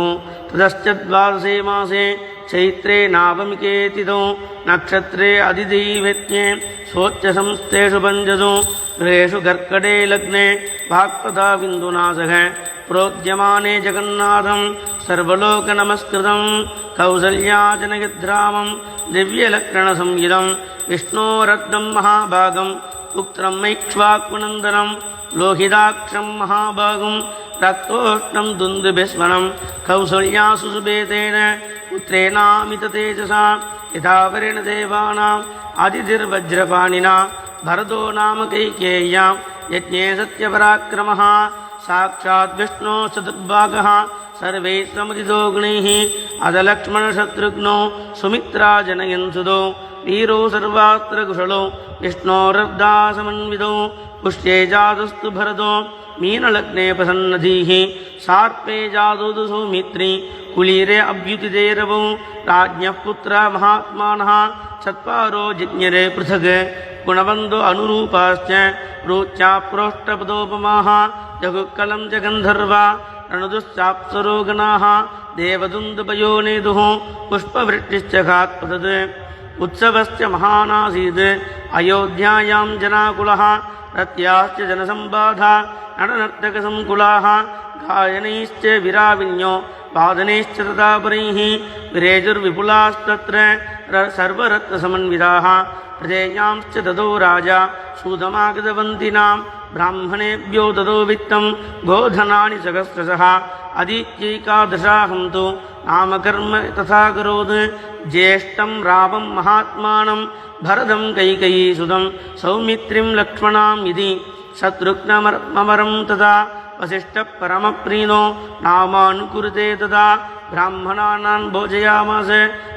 ततश्च द्वादशे मासे चैत्रे नावमिके तिथौ नक्षत्रे अधिदैवत्ये सोच्चसंस्थेषु पञ्चसु गृहेषु कर्कटे लग्ने वाक्पथा बिन्दुनासः प्रोद्यमाने जगन्नाथं सर्वलोकनमस्कृतं कौसल्याजनयद्रामं दिव्यलक्षणसंयुतं विष्णोरत्नं महाभागं पुत्रं मैक्ष्वाक्वनन्दनं लोहिताक्षं महाभागं रक्तोष्णं दुन्दुभिस्वनं कौसल्यासुसुभेतेन पुत्रेणामिततेजसा यथावरेण देवानाम् आदितिर्वज्रपाणिना भरतो नाम कैकेय्यां यज्ञे सत्यपराक्रमः साक्षात् विष्णो चतुर्भागः सर्वैः समुदितो गुणैः अदलक्ष्मणशत्रुघ्नो सुमित्रा जनयन्सुतो वीरो सर्वात्र कुशलो विष्णोरर्धासमन्वितो पुष्ये जातस्तु भरतो मीनलग्ने प्रसन्नधीः सार्पे जातोदु सौमित्री कुलीरे अभ्युदिते रवौ राज्ञः पुत्रा महात्मानः चत्वारो जिज्ञरे पृथक् गुणवन्दो अनुरूपाश्च रोच्याप्रोष्टपदोपमाः जगुक्कलं च गन्धर्वा रणुदुश्चाप्सरो गणाः देवदुन्दुपयोनेदुः पुष्पवृष्टिश्च घात्पतत् उत्सवश्च महानासीत् अयोध्यायां जनाकुलः रत्याश्च जनसम्बाधा नटनर्तकसङ्कुलाः गायनैश्च विराविन्यो वादनैश्च तथापरैः विरेजुर्विपुलास्तत्र सर्वरत्नसमन्विताः प्रजेयांश्च ततो राजा सूतमागतवन्तिनां ब्राह्मणेभ्यो ततो वित्तं गोधनानि सहस्रशः अदित्यैकादशाहं तु नामकर्म तथा करोत् ज्येष्ठं रामं महात्मानं भरतं कैकेयीसुतं सौमित्रिं लक्ष्मणां यदि शत्रुघ्नमरं तथा वसिष्ठः परमप्रीणो नामानुकुरुते तदा ब्राह्मणानां भोजयामास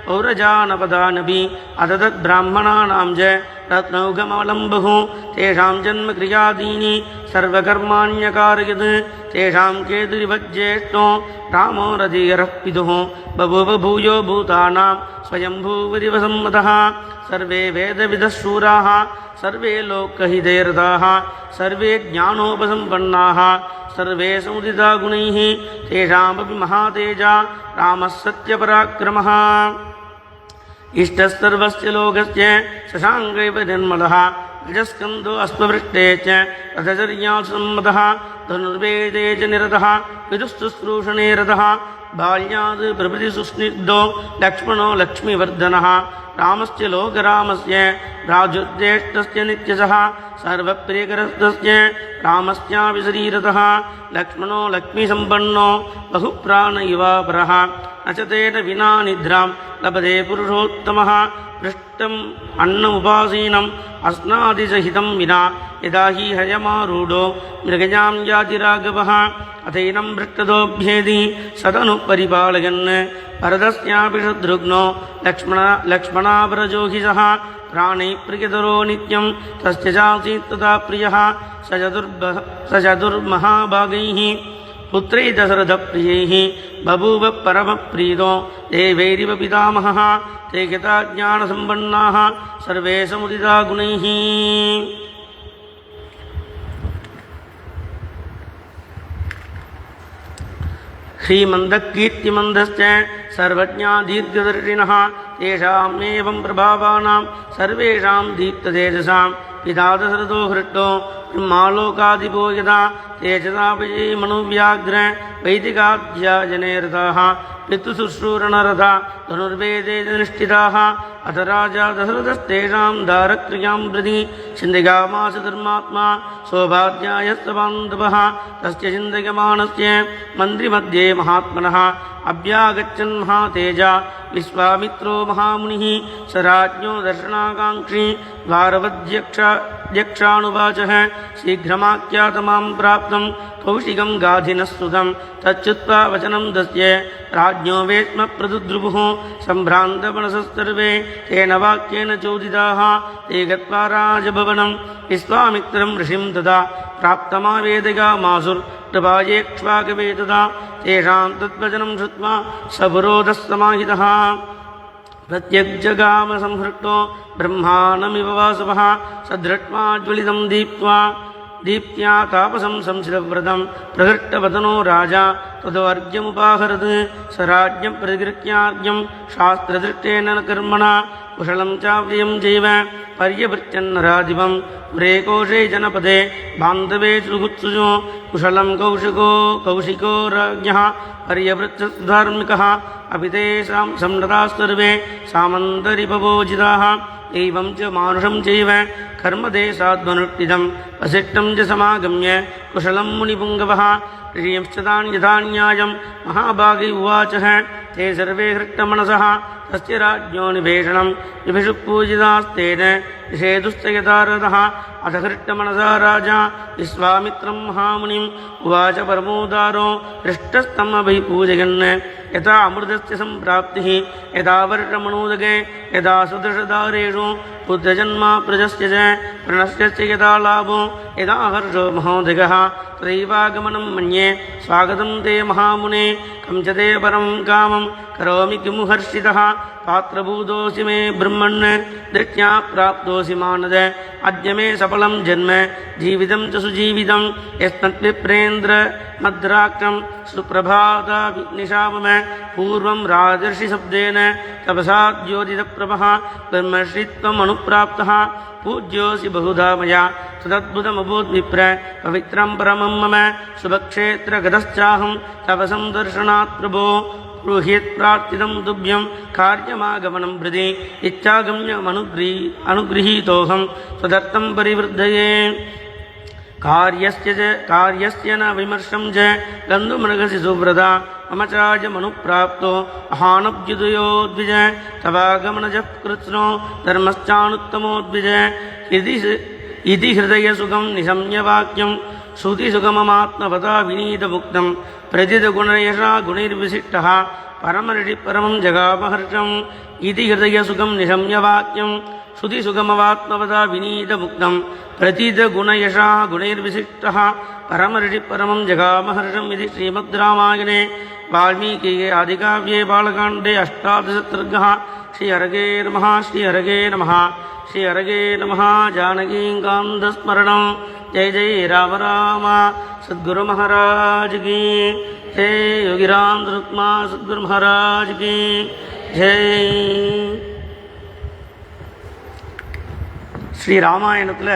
पौरजानपदानपि अततद्ब्राह्मणानां च रत्नौघमवलम्बुः तेषां जन्मक्रियादीनि सर्वकर्माण्यकारयत् तेषां केतुरिवज्येष्ठो रामो रतिरः पितुः बभूव भूयो भूतानां स्वयंभूवदिवसम्मतः सर्वे वेदविदः शूराः सर्वे लोकहितैरताः सर्वे ज्ञानोपसम्पन्नाः सर्वे समुदिता गुणैः तेषामपि महातेजा रामः सत्यपराक्रमः। इष्टस्सर्वस्य लोकस्य शशाङ्कैव निर्मलः गजस्कन्दो अस्मवृष्टे च रथचर्यासम्मतः धनुर्वेदे च निरतः विदुःशुश्रूषणे रतः बाल्याद् प्रभृतिसुस्निग्धो लक्ष्मणो लक्ष्मीवर्धनः रामस्य लोकरामस्य राजुज्येष्ठस्य नित्यशः सर्वप्रियकरस्तस्य रामस्यापि शरीरतः लक्ष्मणो लक्ष्मीसम्पन्नो बहुप्राण इवापरः न च तेन विना निद्रां लभते पुरुषोत्तमः पृष्टम् अन्नमुपासीनम् अस्नादिसहितं विना यदा हि हयमारूढो मृगयां याति राघवः अथैनं पृष्ठतोऽभ्येदि सदनुपरिपालयन् भरतस्यापि शत्रुघ्नो लक्ष्मणापरजोहिषः प्राणैः प्रियतरो नित्यं तस्य चासीत् तथा प्रियः स चतुर्महाभागैः पुत्रैः दशरथप्रियैः बभूव परमप्रीतो देवैरिव पितामहः ते यथा ज्ञानसम्पन्नाः सर्वे समुदिता गुणैः श्रीमन्दकीर्तिमन्दश्च सर्वज्ञा दीर्घदर्शिनः तेषामेवं प्रभावानां सर्वेषां दीप्ततेजसां पिता दशरथो हृष्टो ब्रह्मालोकाधिपो यदा तेजसापि मनुव्याघ्र वैदिकाध्या जने रथाः पितृशुश्रूरणरथा धनुर्वेदे निष्ठिताः अथ राजा दशरथस्तेषां दारक्रियां प्रति चिन्तयामास धर्मात्मा सौभाग्यायस्तबान्धवः तस्य चिन्तयमानस्य मन्त्रिमध्ये महात्मनः अभ्यागच्छन् महातेजा विश्वामित्रो महामुनिः स राज्ञो दर्शनाकाङ्क्षी द्वारवध्यक्षानुवाचः शीघ्रमाख्यातमां प्राप्तं कौशिकं गाधिनस्तुतं तच्युत्वा वचनं दस्ये राज्ञो वेश्म प्रदुद्रुवुः सम्भ्रान्तमनसस्तर्वे तेन वाक्येन चोदिताः ते गत्वा राजभवनं विश्वामित्रं ऋषिं तदा प्राप्तमावेदयामासुर्कृपायेक्ष्वाकवे तदा तेषां तद्वचनं श्रुत्वा सपुरोधः समाहितः प्रत्यग्जगामसंहृष्टो ब्रह्माणमिव वासवः सदृष्ट्वा ज्वलितं दीप्त्या तापसं संसितव्रतं प्रहृष्टवदनो राजा तदोऽर्घ्यमुपाहरत् स राज्ञं प्रतिगृह्यार्घ्यं शास्त्रदृष्टेन कर्मणा कुशलं चाव्ययं चैव पर्यवृत्यन्नराधिपं पुरेकोशे जनपदे बान्धवे सुगुत्सुजो कुशलं कौशिको राज्ञः पर्यवृत्तधार्मिकः अपि तेषां सम्नताः सर्वे सामन्तरिपवोजिताः एवं च मानुषं चैव कर्मदेशाद्वनुष्ठितं वसिष्ठं च समागम्य कुशलं मुनिपुङ्गवः ऋषिंश्च तान्यथान्यायं महाभागे उवाचः ते सर्वे हृष्टमनसः तस्य राज्ञो निभेषणं विभिषुः पूजितास्तेन निषेधुश्च यथारथः अथ हृष्टमनसा राजा विश्वामित्रं महामुनिम् उवाच परमोदारो हृष्टस्तमभिपूजयन् यथा अमृतस्य सम्प्राप्तिः यदा वर्षमणोदके यदा सदृशदारेषु बुद्धजन्मा प्रजस्य च प्रणश्यस्य यदा लाभो यदा हर्षो महोदयः तदैवागमनं मन्ये स्वागतं ते महामुने कं च ते परं कामं करोमि किमु हर्षितः पात्रभूतोऽसि मे ब्रह्मन् दृष्ट्या प्राप्तोऽसि मानद अद्य मे सफलं जन्म जीवितं च सुजीवितं यस्मद्विप्रेन्द्र मद्राक्षं सुप्रभातानिशामम पूर्वं राजर्षिशब्देन तपसा द्योतितप्रभः ब्रह्मश्रीत्वमनुप्राप्तः पूज्योऽसि बहुधा मया तदद्भुतमभूद्विप्र पवित्रं परमं मम शुभक्षेत्रगतश्चाहं तपसं दर्शनात् प्रभो ब्रूह्यत्प्रार्थितं तुभ्यं कार्यमागमनं हृदि इच्छागम्यमनुगृहीतोऽहं तदर्थं परिवृद्धये कार्यस्य न विमर्शं च गन्धुमृगसि सुव्रता मम चार्यमनुप्राप्तो अहानभ्युदयो द्विज तवागमनजः कृत्स्नो धर्मश्चानुत्तमोद्विज इति हृदयसुखं निशम्यवाक्यं श्रुतिसुगममात्मवता विनीतमुक्तं प्रथितगुणयशा गुणैर्विशिष्टः परमं जगामहर्षम् इति हृदयसुखं निशम्यवाक्यं श्रुतिसुगमवात्मवता विनीतमुक्तं प्रथितगुणयशा गुणैर्विशिष्टः परमं जगामहर्षम् इति श्रीमद्रामायणे वाल्मीकिये आदिकाव्ये बालकाण्डे 18 सर्गः। श्रीहरगे नमः। श्रीहरगे नमः। श्रीहरगे नमः। जानकीकान्तस्मरणं। जय जय राम राम। सद्गुरु महाराज की जय। योगी राम रुक्मा सद्गुरु महाराज की जय। ஸ்ரீ ராமாயணத்தில்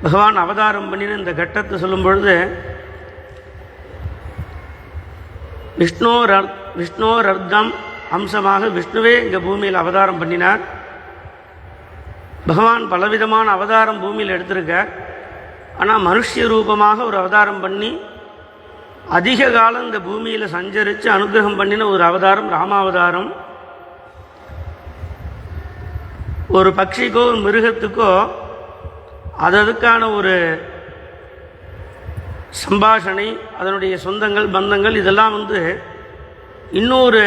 பகவான் அவதாரம் பண்ணின இந்த கட்டத்தை சொல்லும் பொழுது விஷ்ணோரர்த்தம் அம்சமாக விஷ்ணுவே இங்கே பூமியில் அவதாரம் பண்ணினார். பகவான் பலவிதமான அவதாரம் பூமியில் எடுத்திருக்கார். ஆனால் மனுஷ்ய ரூபமாக ஒரு அவதாரம் பண்ணி அதிக காலம் இந்த பூமியில் சஞ்சரித்து அனுகிரகம் பண்ணின ஒரு அவதாரம் ராமாவதாரம். ஒரு பட்சிக்கோ ஒரு மிருகத்துக்கோ அதுக்கான ஒரு சம்பாஷணை, அதனுடைய சொந்தங்கள் பந்தங்கள் இதெல்லாம் இன்னொரு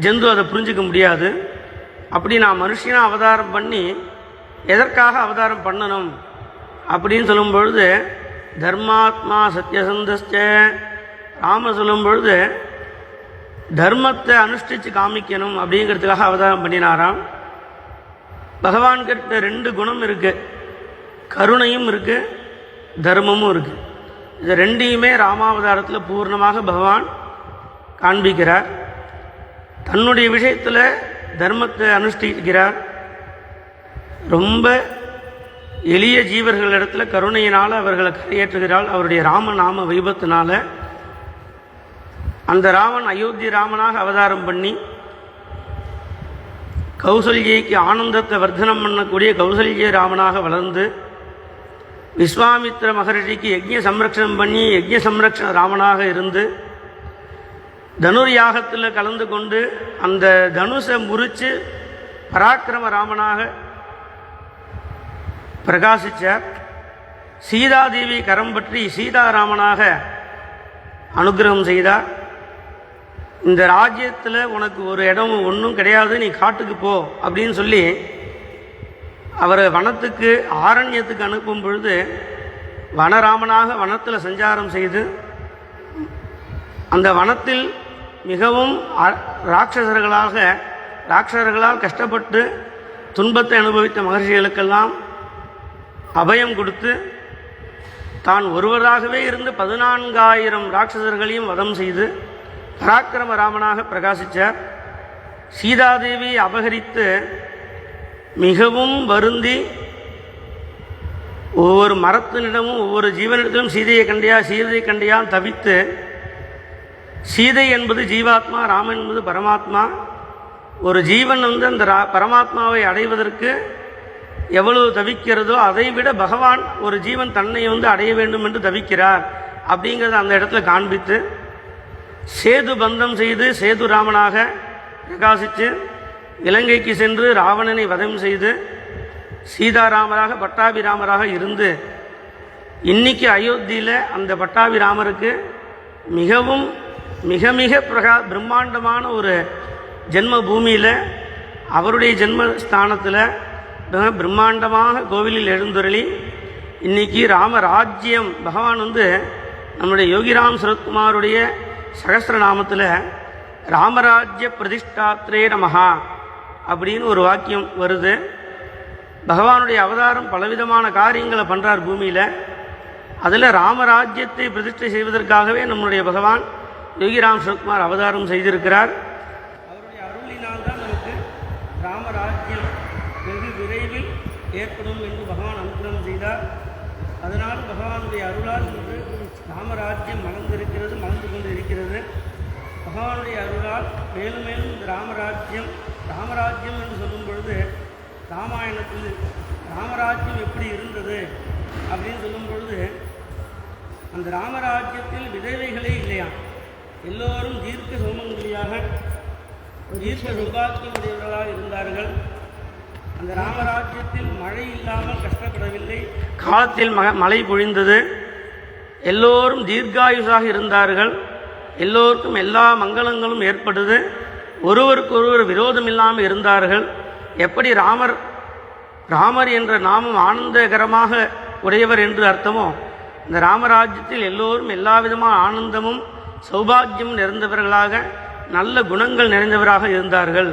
ஜந்து அதை புரிஞ்சிக்க முடியாது. அப்படி நான் மனுஷனாக அவதாரம் பண்ணி எதற்காக அவதாரம் பண்ணணும் அப்படின்னு சொல்லும் பொழுது தர்மாத்மா சத்யசந்தஸ்ச ராம சொல்லும் பொழுது தர்மத்தை அனுஷ்டித்து காமிக்கணும் அப்படிங்கிறதுக்காக அவதாரம் பண்ணினாராம். பகவான்கிட்ட 2 குணம் இருக்குது, கருணையும் இருக்குது, தர்மமும் இருக்குது. இது ரெண்டையுமே ராமாவதாரத்தில் பூர்ணமாக பகவான் காண்பிக்கிறார். தன்னுடைய விஷயத்தில் தர்மத்தை அனுஷ்டிக்கிறார். ரொம்ப எளிய ஜீவர்களிடத்தில் கருணையினால் அவர்களை கரையேற்றுகிறாள். அவருடைய ராமநாம வைபத்தினால் அந்த ராமன் அயோத்தி ராமனாக அவதாரம் பண்ணி கௌசல்யைக்கு ஆனந்தத்தை வர்த்தனம் பண்ணக்கூடிய கௌசல்ய ராமனாக வளர்ந்து விஸ்வாமித்ர மகரிஷிக்கு யஜ்ய சம்ரக்ஷணம் பண்ணி யஜ்ய சம்ரக்ஷண ராமனாக இருந்து தனுர் யாகத்தில் கலந்து கொண்டு அந்த தனுஷை முறித்து பராக்கிரம ராமனாக பிரகாசித்தார். சீதாதேவி கரம் பற்றி சீதாராமனாக அனுகிரகம் செய்தார். இந்த ராஜ்யத்தில் உனக்கு ஒரு இடம் ஒன்றும் கிடையாது, நீ காட்டுக்கு போ அப்படின்னு சொல்லி அவரை வனத்துக்கு ஆரண்யத்துக்கு அனுப்பும் பொழுது வனராமனாக வனத்தில் சஞ்சாரம் செய்து அந்த வனத்தில் மிகவும் ராட்சசர்களால் கஷ்டப்பட்டு துன்பத்தை அனுபவித்த மகர்ஷிகளுக்கெல்லாம் அபயம் கொடுத்து தான் ஒருவராகவே இருந்து 14,000 ராட்சசர்களையும் வதம் செய்து பராக்கிரம ராமனாக பிரகாசித்தார். சீதாதேவி அபகரித்து மிகவும் வருந்தி ஒவ்வொரு மரத்தினிடமும் ஒவ்வொரு ஜீவனிடத்திலும் சீதையை கண்டியா தவித்து, சீதை என்பது ஜீவாத்மா, ராமன் என்பது பரமாத்மா. ஒரு ஜீவன் அந்த பரமாத்மாவை அடைவதற்கு எவ்வளவு தவிக்கிறதோ அதை விட பகவான் ஒரு ஜீவன் தன்னை அடைய வேண்டும் என்று தவிக்கிறார் அப்படிங்கிறத அந்த இடத்துல காண்பித்து சேது பந்தம் செய்து சேது ராமனாக பிரகாசித்து இலங்கைக்கு சென்று ராவணனை வதம் செய்து சீதாராமராக பட்டாபிராமராக இருந்து இன்னைக்கு அயோத்தியில் அந்த பட்டாபிராமருக்கு மிகவும் மிக மிக பிரம்மாண்டமான ஒரு ஜென்ம பூமியில் அவருடைய ஜென்மஸ்தானத்தில் பிரம்மாண்டமாக கோவிலில் எழுந்துருளி இன்றைக்கி ராமராஜ்யம் பகவான் நம்முடைய யோகிராம் சரத்குமாருடைய சகஸ்ரநாமத்தில் ராமராஜ்ய பிரதிஷ்டாத்ரே நமஹா அப்படின்னு ஒரு வாக்கியம் வருது. பகவானுடைய அவதாரம் பலவிதமான காரியங்களை பண்ணுறார் பூமியில். அதில் ராமராஜ்யத்தை பிரதிஷ்டை செய்வதற்காகவே நம்முடைய பகவான் யோகிராம் சரத்குமார் அவதாரம் செய்திருக்கிறார். அவருடைய அருளினால் தான் நமக்கு ராமராஜ்யம் வெகு விரைவில் ஏற்படும் என்று பகவான் அனுகிரகம் செய்தார். அதனால் பகவானுடைய அருளால் இன்று ராமராஜ்யம் மலர்ந்து கொண்டு இருக்கிறது. பகவானுடைய அருளால் மேலும் மேலும் இந்த ராமராஜ்யம் என்று சொல்லும் பொழுது ராமாயணத்தில் ராமராஜ்யம் எப்படி இருந்தது அப்படின்னு சொல்லும் பொழுது அந்த ராமராஜ்யத்தில் விதவைகளே இல்லையா, எல்லோரும் தீர்க்க சௌமங்கலியாக தீர்க்க சௌபாக்கியமுடையவர்களாக இருந்தார்கள். அந்த ராமராஜ்யத்தில் மழை இல்லாமல் கஷ்டப்படவில்லை, காலத்தில் மழை பொழிந்தது. எல்லோரும் தீர்காயுஷாக இருந்தார்கள். எல்லோருக்கும் எல்லா மங்களங்களும் ஏற்பட்டது. ஒருவருக்கொருவர் விரோதம் இல்லாமல் இருந்தார்கள். எப்படி ராமர் என்ற நாமம் ஆனந்தகரமாக உடையவர் என்று அர்த்தமோ, இந்த ராமராஜ்யத்தில் எல்லோரும் எல்லா விதமான ஆனந்தமும் சௌபாகியமும் நிறைந்தவர்களாக நல்ல குணங்கள் நிறைந்தவராக இருந்தார்கள்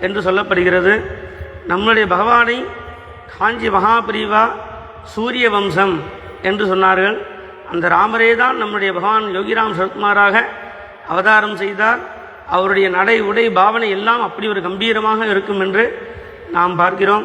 என்று சொல்லப்படுகிறது. நம்முடைய பகவானை காஞ்சி மகாபிரிவா சூரிய வம்சம் என்று சொன்னார்கள். அந்த ராமரே தான் நம்முடைய பகவான் யோகிராம் சரத்குமாராக அவதாரம் செய்தார். அவருடைய நடை உடை பாவனை எல்லாம் அப்படி ஒரு கம்பீரமாக இருக்கும் என்று நாம் பார்க்கிறோம்.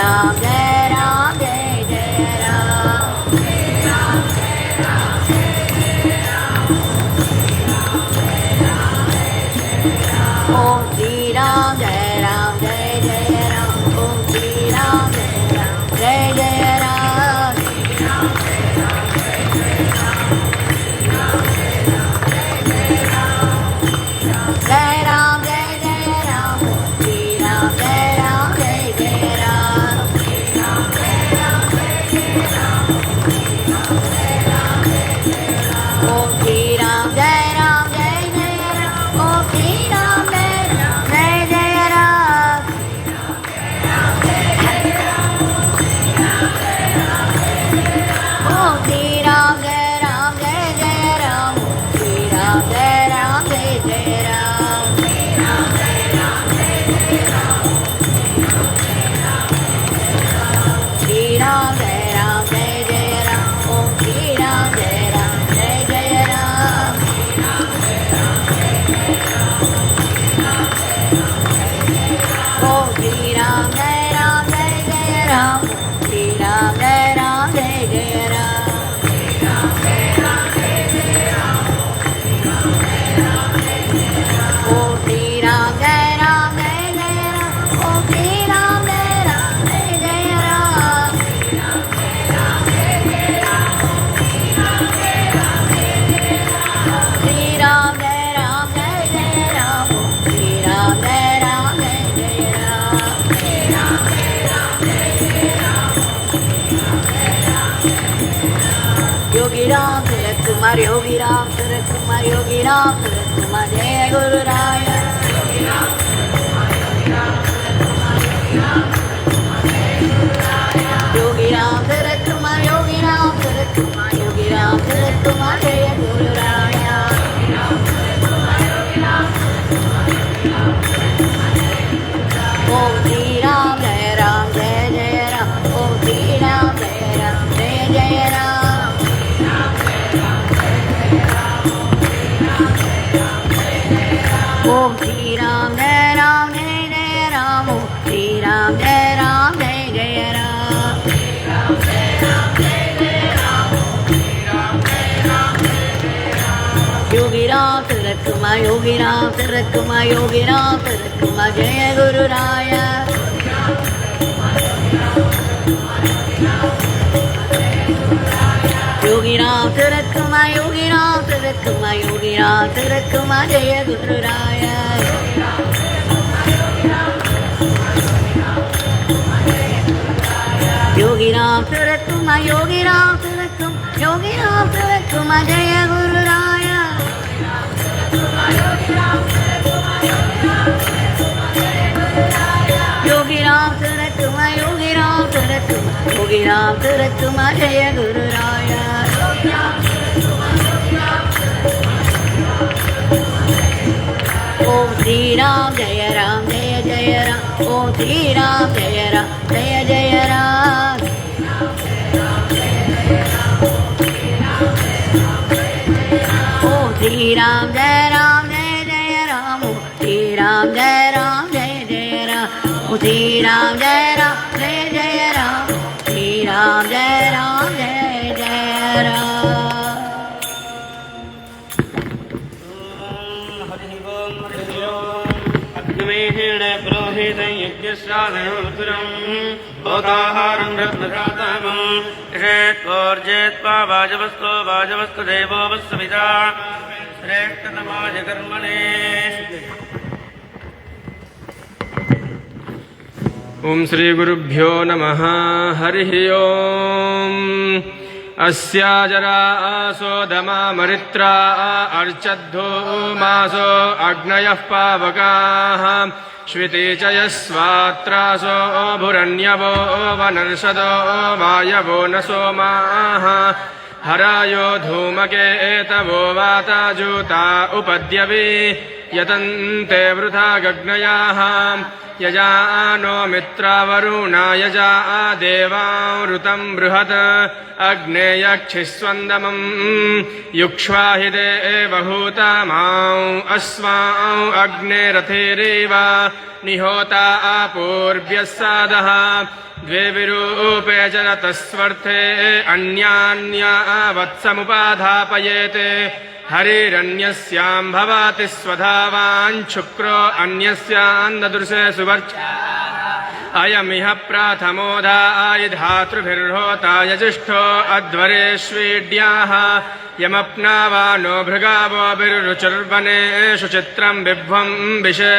Shri Ram Jai Ram Jai Jai Ram. Shri Ram Jai Ram Jai Jai Ram. Shri Ram Jai Ram Jai Jai Ram. Yogi Ram Tirak Kumar, Yogi Ram Tirak Kumar, Yogi Ram Tirak Kumar, Jai Guru Raya. Yogi Ram Tirak Kumar, Yogi Ram Tirak Kumar, Yogi Ram Tirak Kumar, Jai Guru Raya. Om Shri Ram Jai Ram Jai Jai Ram. Om Shri Ram Jai Ram Jai Jai Ram. Om Shri Ram Jai Ram Jai Jai Ram. Om Shri Ram Jai Ram Jai Jai Ram. Yogi Ram Tirak Kumar, Yogi Ram Tirak Kumar, Yogi Ram Tirak Kumar, Jai Guru Raya. Yogi Ram Tirak Kumar, Yogi Ram Tirak Kumar, Yogi Ram Tirak Kumar, Jai Guru Raya. Yogi Ram Tirak Kumar, Yogi Ram Tirak Kumar, Yogi Ram Tirak Kumar, Jai Guru Raya. Yogi Ram Tirak Kumar, Yogi Ram Tirak Kumar, Yogi Ram Tirak Kumar, Jai Guru Raya. Om Shri Ram Jai Ram Jai Jai Ram. Om Shri Ram Jai Ram Jai Jai Ram. Om Shri Ram Jai Ram Jai Jai Ram. Om Shri Ram Jai Ram Jai Jai Ram. Om Shri Ram Jai Ram Jai Jai Ram. Shri Ram Jai Ram Jai Jai Ram. अग्निमेहेण पुरोहितं यज्ञश्राद्धनोत्तरम् भोताहारं रत्नघातमं यशेत्वोर्जेत्वा वाजवस्तो वाजवस्तु देवो वस्सविता श्रेष्ठतमाय कर्मणे ओम श्री गुरुभ्यो नमः हरिः ओम अस्या जरा आसो दमा मरित्रा अर्चद्धो मासो अग्नयः पावकाः श्विते च यस्वात्रासो भुरण्यवो वनर्षदो वायवो न सोमाः हरायो धूमकेतवो वाताजूता उपद्यवे यतन्ते वृथा गग्नयाः यजानो मित्रावरुणा यजा देवावृतं बृहत् अग्ने यक्षिस्वन्दमम् युक्ष्वाहि देवहूतमां अस्मां अग्ने रथेरेव निहोता पूर्व्यः सादः द्वे विरूपे च रतस्वर्थे अन्यान्या वत्समुपाधापयेते हरिरन्यस्यां भवति स्वधावाञ्छुक्रो अन्यस्यान्ददृशे सुवर्च अयमिह प्राथमोधायिधातृभिर्होता यजिष्ठो अध्वरेष्वीड्याः यमप्नावानो भृगावोभिरुचुर्वनेषु चित्रं बिभ्वं विषे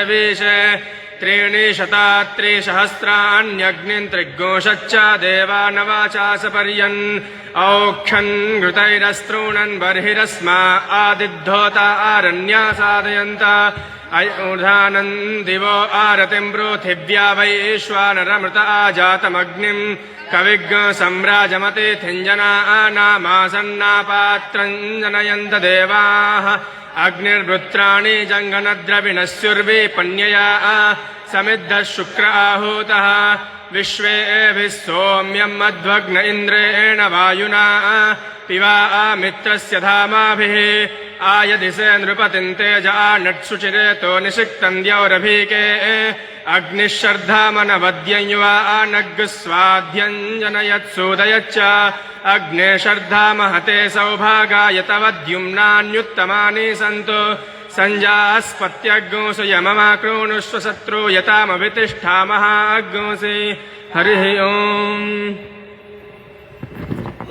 त्रीणि शतात्रिसहस्राण्यग्निं त्रिगोषच्च देवानवाचासपर्यन् औक्षन् घृतैरस्त्रूणन् बर्हिरस्मा आदिद्धोता आरण्या साधयन्त अयूर्धानन् दिवो आरतिं पृथिव्या वैश्वानरमृत आजातमग्निं कविग् सम्राजमतिथिञ्जनानामासन्नापात्रं जनयन्त देवाः अग्निर्वृत्राणि जङ्घनद्रविणस्युर्विपन्यया समिद्धः शुक्र आहूतः विश्वेभिः सोम्यं मध्वग्न इन्द्रेण वायुना पिवा मित्रस्य धामाभिः आयदिसे नृपतिं तेजा नट्सुचिरेतो निषिक्तं द्यौरभीके अग्निश्शर्धामनवद्यञ्वा नग्स्वाद्यं जनयत्सूदयच्च अग्ने शर्धामहते सौभागाय तव द्युम्नान्युत्तमानि सन्तु सञ्जास्पत्यग्गोऽसि यममाक्रोणुष्व शत्रु यतामवितिष्ठामः अग्गोऽसि हरिः ओम्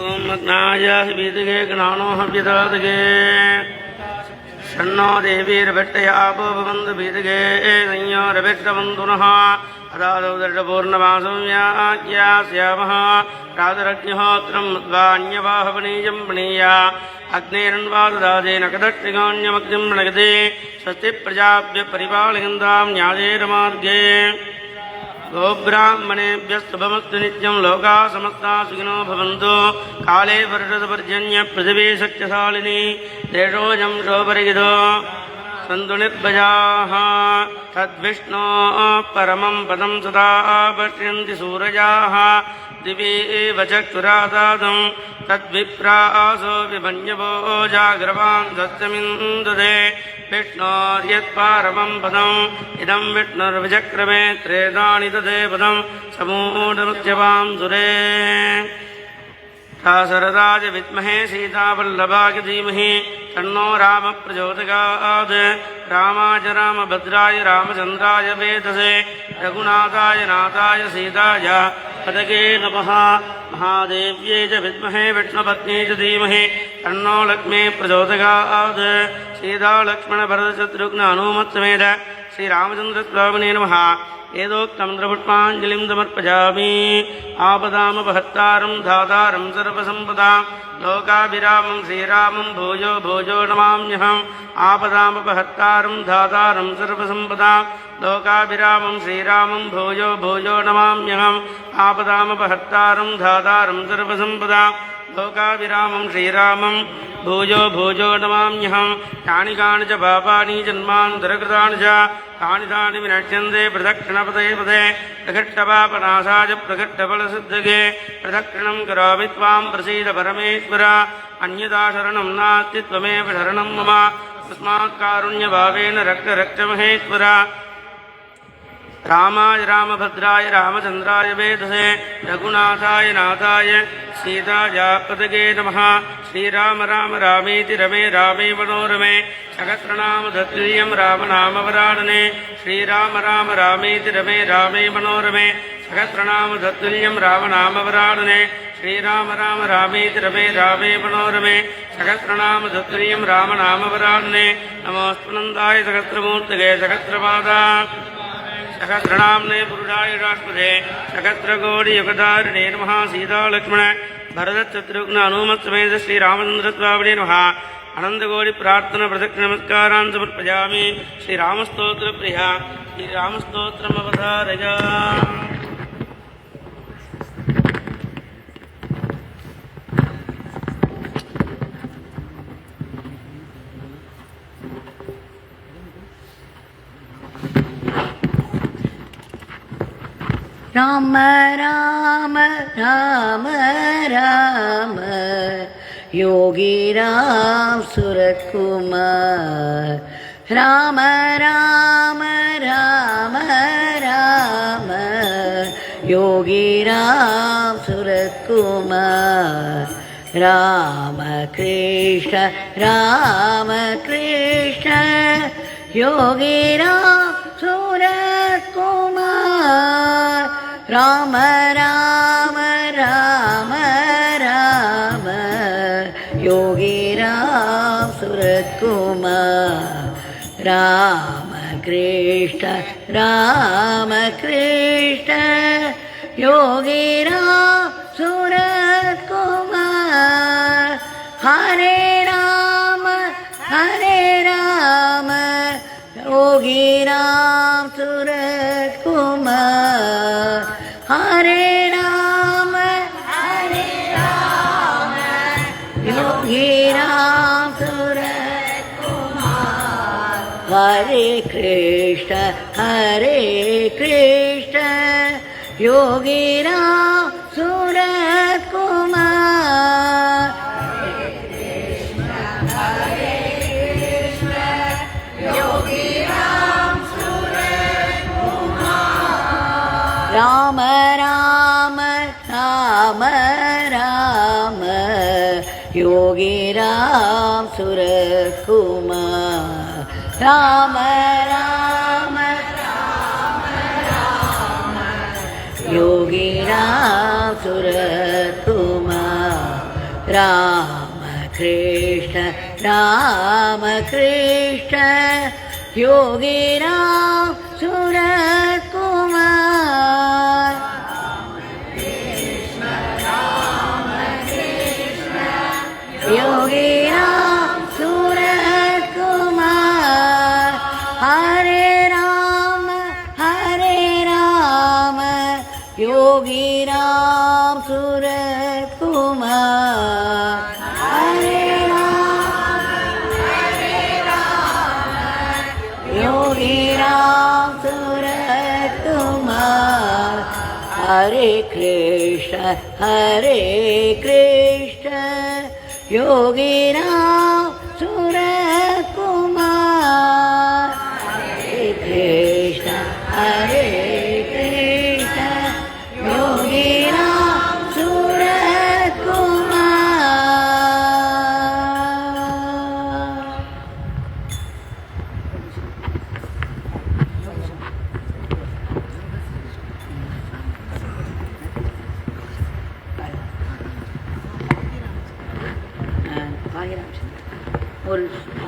ॐ मग्नाय विदगे गणानो हव्यदादगे षण्णो देवीर्भट्टयापो भवन्तु विदगे संयोरभिष्टवन्तुनः अदादौ दर्शपूर्णमासंयाज्ञास्यामः प्रातरग्निहोत्रं मद्वान्यवाहवनीयं प्रणीया अग्नेरन्वाददादेन कदट्टिगान्यमग्निं प्रणगते स्वस्ति प्रजाभ्यः परिपालयन्तां न्यायेन मार्गे गोब्राह्मणेभ्यस्तुभमस्तु नित्यं लोकाः समस्ताः सुखिनो भवन्तु काले वर्षदपर्जन्य पृथिवी शक्तिशालिनी देशोऽयं शोभरहितो सन्तु निर्भयाः तद्विष्णो परमं पदं सदा पश्यन्ति सूरजाः दिवि एव चक्षुरासादं तद्विप्रासो विभञ्जवो जाग्रवान् सत्यमिन्दुदे विष्णोर्यत्पारमं पदम् इदं विष्णुर्विचक्रमे त्रेधानि तदे पदं समूढमुच्यवां सुरे सरदाय विद्महे सीतावल्लभाय धीमहि तन्नो राम प्रचोदयात् रामाय रामभद्राय रामचन्द्राय वेधसे रघुनाथाय नाथाय सीताय पदगे नमः महादेव्यै च विद्महे विष्णुपत्न्यै च धीमहि तन्नो लक्ष्मी प्रचोदयात् सीतालक्ष्मणभरतशत्रुघ्न हनुमत्समेत श्रीरामचन्द्रस्वामिने नमः एदोक्तं पुष्पाञ्जलिं समर्पयामि आपदामपहत्तारं धातारं सर्वसम्पदां लोकाभिरामं श्रीरामं भूयो भूयो नमाम्यहम् आपदामपहत्तारं धातारं सर्वसम्पदां लोकाभिरामं श्रीरामं भूयो भूयो नमाम्यहम् आपदामपहत्तारं धातारं सर्वसम्पदां लोकाभिरामं श्रीरामं भूयो भूयो नमाम्यहम् यानि कानि च पापानि जन्मान्तरकृतानि च तानि तानि विनश्यन्ते प्रदक्षिणपदे पदे प्रकट्टपापनाशाय प्रकट्टफलसिद्धगे प्रदक्षिणं करोमि त्वां प्रसीद परमेश्वर अन्यथा शरणं नास्ति त्वमेव शरणं मम तस्मात् कारुण्यभावेन रक्ष रक्ष महेश्वर रामाय रामभद्राय रामचन्द्राय वेधसे रघुनाथाय नाथाय सीताय पदगे नमः श्रीराम राम रामेति रमे रामे मनोरमे सहस्रनाम तत्तुल्यं रामनामवरानने श्रीराम राम रामेति रमे रामे मनोरमे सहस्रनाम तत्तुल्यं रामनामवरानने श्रीराम राम रामेति रमे रामे मनोरमे सहस्रनाम तत्तुल्यं रामनामवरानने नमोऽस्तुनन्दाय सहस्रमूर्तये सहस्रपादा सहस्रनाम्ने पुरुषाय राष्ट्रपते सहस्रकोटियुगधारिणे नमः सीतालक्ष्मण भरतशत्रुघ्न हनुमत्समेत श्रीरामचन्द्रस्वामिने नमः अनन्तकोटि प्रार्थना प्रदक्षिण नमस्कारान् समर्पयामि श्रीरामस्तोत्रप्रिया श्रीरामस्तोत्रमवधारय राम राम राम राम योगी राम सूरत कुमार राम राम राम राम योगी राम सूरत कुमार राम कृष्ण योगी राम सूरत कुमार राम राम राम राम योगी राम सूरत कुमार राम कृष्ण योगी राम सूरत कुमार हरे राम योगी राम सूरत कुमार हरे राम योगी राम सूरत कुमार हरे कृष्ण योगी राम सूरत कुमार राम राम राम राम योगी राम सूरत कुमार राम राम योगी राम सूरत कुमार राम कृष्ण योगी राम सूरत कुमार योगी राम सूरत कुमार हरे राम योगी राम सूरत कुमार हरे राम योगी राम सूरत कुमार हरे कृष्ण योगी राम सूरत कुमार हरे कृष्ण योगी राम सूरत कुमार ஒரு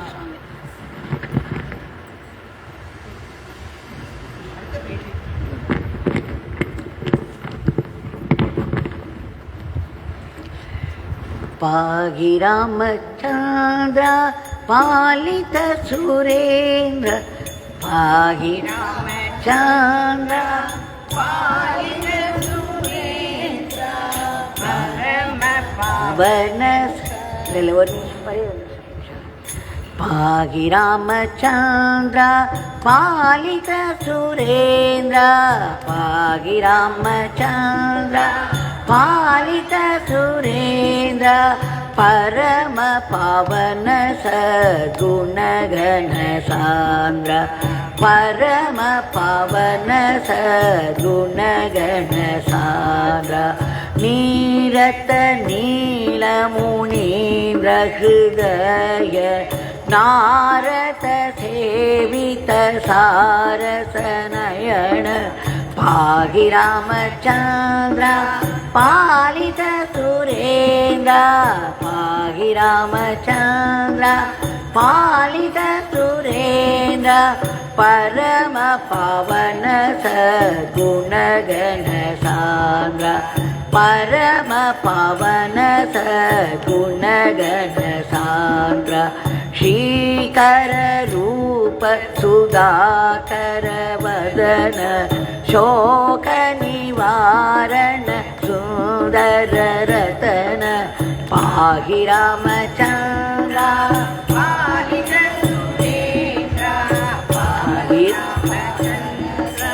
சாமி पाहि रामचन्द्र पालित सुरेन्द्र पाहि रामचन्द्र पालित सुरेन्द्र परम पावन पाहि रामचन्द्र पालित सुरेन्द्र पाहि रामचन्द्र पालित सुरेन्द्र परम पावन सद्गुणगण सान्द्र परम पावन सद्गुणगण सान्द्र नीरत नीलमुनीन्द्र हृदय नारद सेवित सारस नयन पाहि रामचन्द्र पालित सुरेन्द्र पाहि रामचन्द्र पालित सुरेन्द्र परम पावन सद्गुणगण सान्द्र परम पावन सद्गुणगण सान्द्र श्रीकर रूप सुधाकर वदन शोक निवारण सुंदर रतन पाहि रामचन्द्र पालित सुरेन्द्र पाहि रामचन्द्र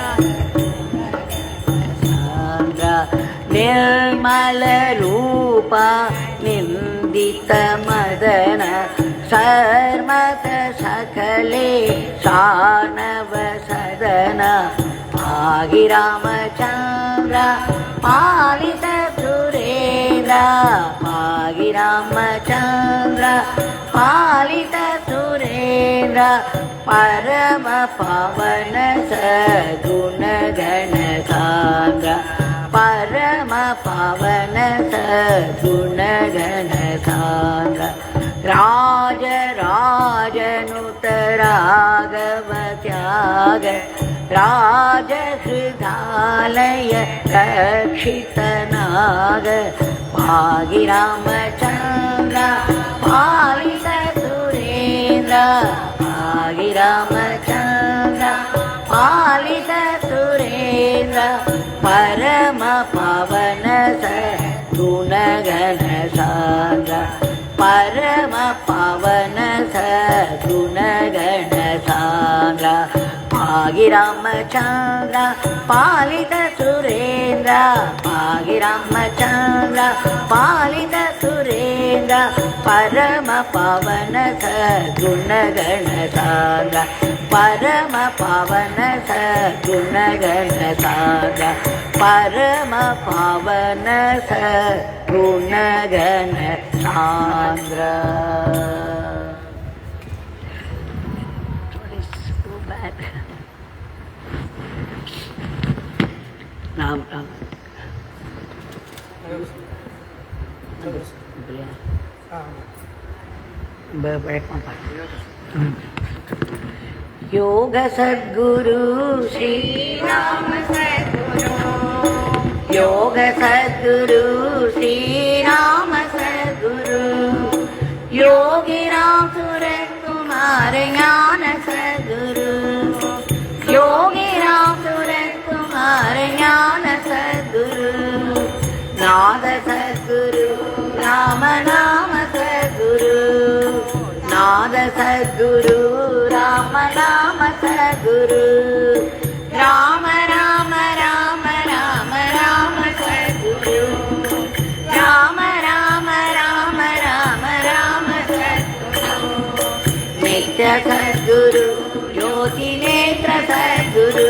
निर्मल रूप निंदित मदन सर्मत सकले शानव सदन पाहि रामचन्द्र पालित सुरेन्द्र पाहि रामचन्द्र पालित सुरेन्द्र परम पावन सद्गुणगण सान्द्र परम पावन सद्गुणगण सान्द्र राज राजनुत राघव त्याग राजहृदालय रक्षित नाग पाहि रामचन्द्र पालित सुरेन्द्र पाहि रामचन्द्र पालित सुरेन्द्र परम पावन सद्गुणगण सान्द्र परम पावन सद्गुणगण सान्द्र पाहि रामचन्द्र पालित सुरेन्द्र पाहि रामचन्द्र पालित सुरेन्द्र परम पावन सद्गुणगण सान्द्र परम पावन सद्गुणगण सान्द्र परम पावन सद्गुणगण सान्द्र राम राम योग सद्गुरु श्री राम सद्गुरु योग सद्गुरु श्री राम सद्गुरु योगी राम सूरत कुमार ज्ञान सद्गुरु योगी राम सूरत कुमार ज्ञान सद्गुरु नाद सद्गुरु राम नाम सद्गुरु नाद सद्गुरु राम नाम सद्गुरु राम राम राम राम राम सद्गुरु राम राम राम राम राम सद्गुरु नित्य सद्गुरु ज्योति नेत्र सद्गुरु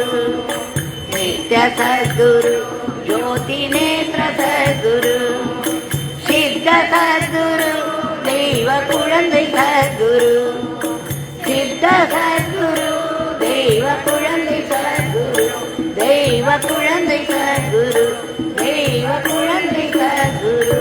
नित्य सद्गुरु ज्योति नेत्र सद्गुरु सिद्ध सद्गुरु देव कुழந்தை सद्गुरु सिद्ध सद्गुरु देव कुழந்தை सद्गुरु देव कुழந்தை सद्गुरु देव कुழந்தை सद्गुरु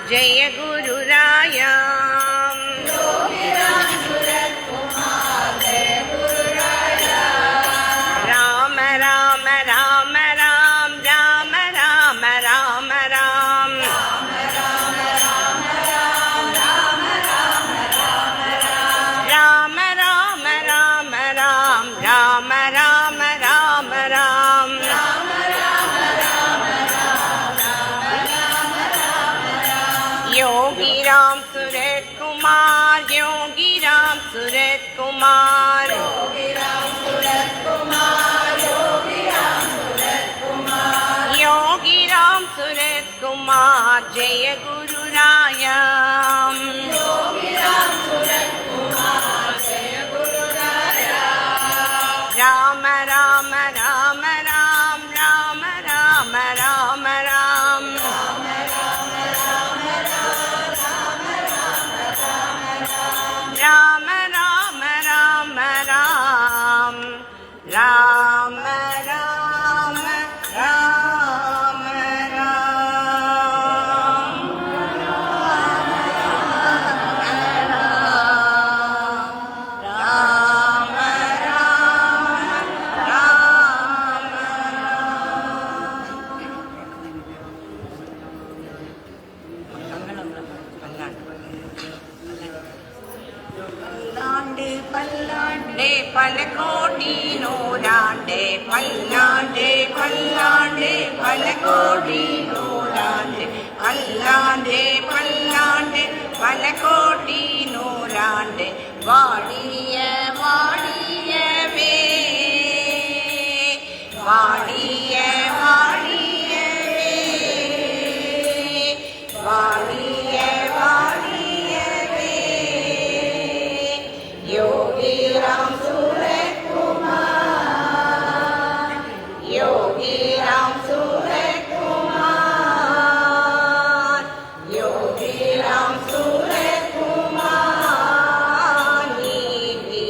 जय गुरुराया राम राम राम राम राम राम राम राम राम राम कुमार योगी राम सूरत कुमार योगी राम सूरत कुमार जय गुरु राया राम राम राम राम राम राम राम राम राम राम राम राम राम राम राम பல்லாண்டே பல கோடி நூறாண்டே பல்லாண்டே பல்லாண்டே பல கோடி நூறாண்டே பல்லாண்டே பல்லாண்டே பல கோடி நூறாண்டே வாடிய வாடியவே வாடிய வாடியவே வாடிய வாடியவே योगी राम सूरत कुमार योगी राम सूरत कुमार योगी राम सूरत कुमार नीति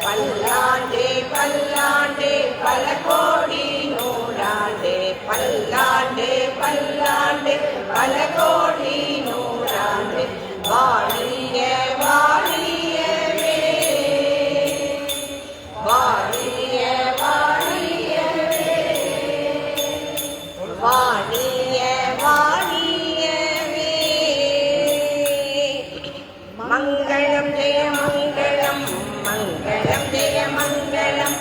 पल्लांडे पल्लांडे पल कोडी नूरांडे पल्लांडे पल्लांडे पल कोडी नूरांडे वाड़िय वाड़िय வாடிய வாடியவே வாடிய வாடியவே மங்களம் ஜெய மங்களம் மங்களம் ஜெய மங்களம்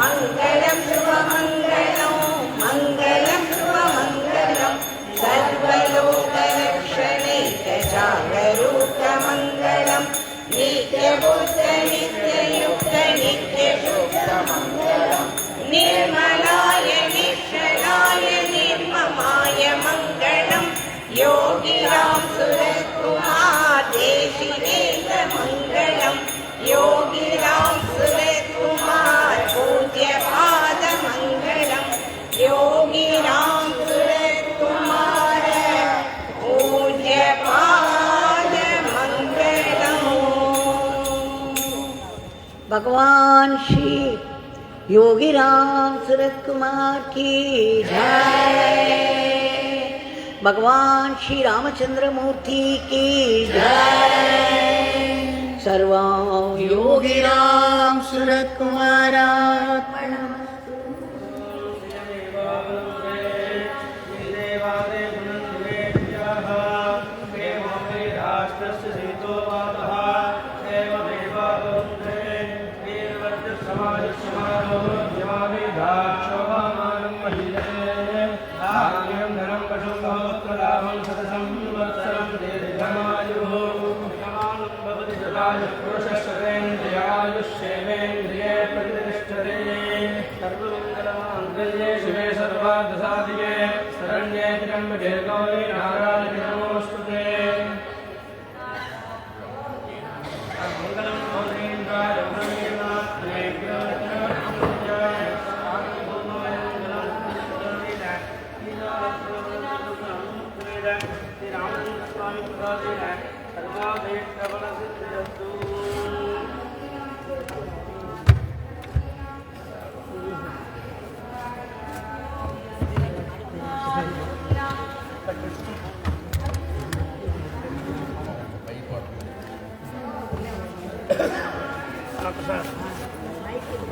மங்களம் சுபமங்களம் மங்களம் சுபமங்களம் சர்வலோக ரக்ஷணை ஜாகரூக மங்களம் நித்ய புத்த நித்ய யுக்த நித்ய சுத்த மங்களம் निर्मलाय निश्चलाय निर्ममाय मङ्गलम् योगी राम सूरत कुमार देशिकेन्द्र मङ्गलम् योगी राम सूरत कुमार पूज्य पाद मङ्गलम् योगी राम सूरत कुमार पूज्य पाद मङ्गलम् भगवान श्री योगी राम सूरत कुमार की जय। भगवान श्री रामचंद्र मूर्ति की जय। सर्वा योगी राम सूरत कुमार शिवे सर्वार्थसाधिके शरण्ये त्र्यम्बके गौरी नारायणे नमोस्तुते मंगलम गौरीन्द्राय ब्रह्मणात्मने ग्रहणाय श्री रामचंद्र स्वामी प्रसादेन सर्वाभीष्टफलसिद्धिरस्तु। Sir.